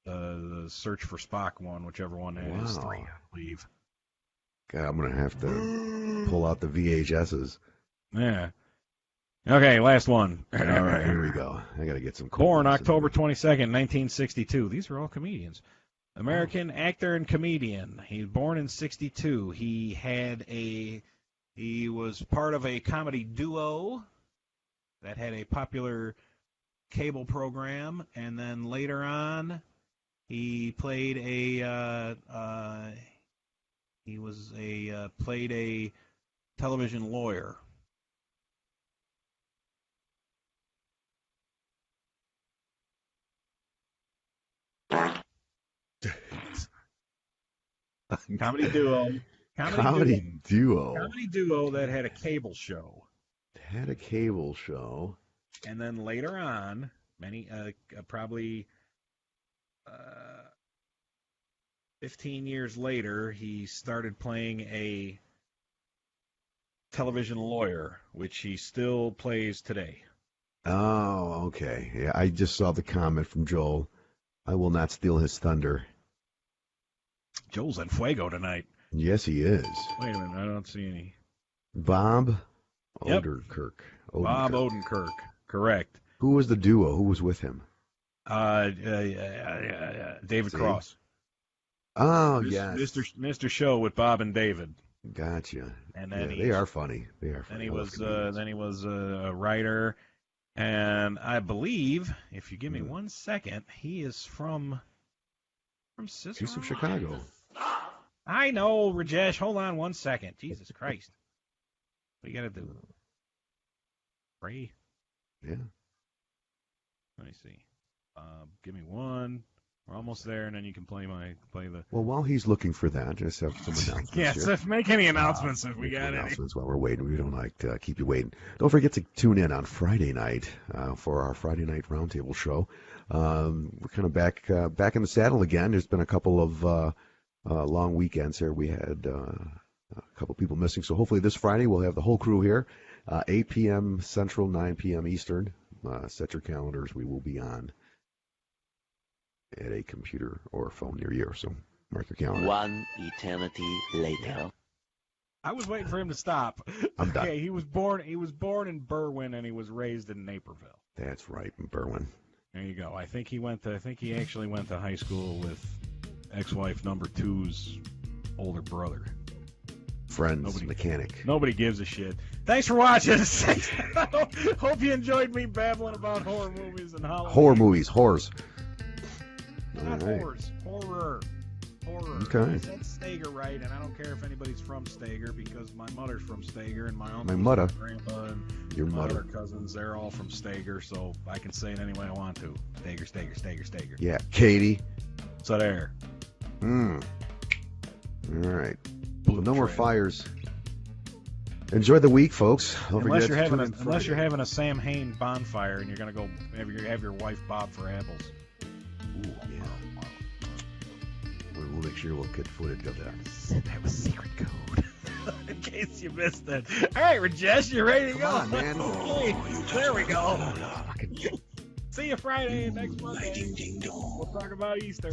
the Search for Spock one, whichever one that is, 3, I believe. God, I'm going to have to pull out the VHSs. Yeah. Okay, last one. All right, here we go. I got to get some cool Born ones in October there. 22nd, 1962. These are all comedians. American actor and comedian. He was born in 62. He was part of a comedy duo that had a popular cable program, and then later on he played played a television lawyer. Comedy duo. Comedy duo. Comedy duo that had a cable show. Had a cable show. And then later on, probably 15 years later, he started playing a television lawyer, which he still plays today. Oh, okay. Yeah, I just saw the comment from Joel. I will not steal his thunder. Joel's en fuego tonight. Yes, he is. Wait a minute, I don't see any. Bob Yep. Odenkirk. Bob Odenkirk, correct. Who was the duo? Who was with him? David See? Cross. Oh, yes. Mr. Show with Bob and David. Gotcha. And then they are funny. They are Then funny. he I love was comedians. a writer, and I believe, if you give me 1 second, he is from Cicero. He's from Chicago. I know, Rajesh. Hold on 1 second. Jesus Christ. What you got to do? Pray? Yeah. Let me see. Give me one. We're almost there, and then you can play the. Well, while he's looking for that, just have some announcements Yeah, here. so make any announcements if we Make got any. announcements while we're waiting. We don't like to keep you waiting. Don't forget to tune in on Friday night for our Friday night roundtable show. We're kind of back in the saddle again. There's been a couple of long weekends here. We had a couple people missing, so hopefully this Friday we'll have the whole crew here, 8 p.m. Central, 9 p.m. Eastern. Set your calendars. We will be on at a computer or phone near you, so mark your calendar. One eternity later. I was waiting for him to stop. I'm done. Okay, he was born in Berwyn, and he was raised in Naperville. That's right, Berwyn. There you go. I think he actually went to high school with ex-wife number 2's older brother. Friends, mechanic. Nobody gives a shit. Thanks for watching. Hope you enjoyed me babbling about horror movies and Halloween. Horror movies, horrors. Not All right. horrors. Horror. Okay. I said Stager right, and I don't care if anybody's from Stager because my mother's from Stager and my uncle, My mother. and grandpa, and Your my mother. other cousins, they're all from Stager, so I can say it any way I want to. Stager. Yeah, Katie. So there. All right. Blue No more trail. fires. Enjoy the week, folks. Don't Unless forget you're to having tune in unless you're Friday. having a Sam Hain bonfire and you're gonna go have your wife Bob for apples. Ooh, yeah. We'll make sure we'll get footage of that. That was secret code. In case you missed it. All right, Rajesh, you ready to go? Come on, man. Okay, there we go. See you Friday and next Monday. We'll talk about Easter.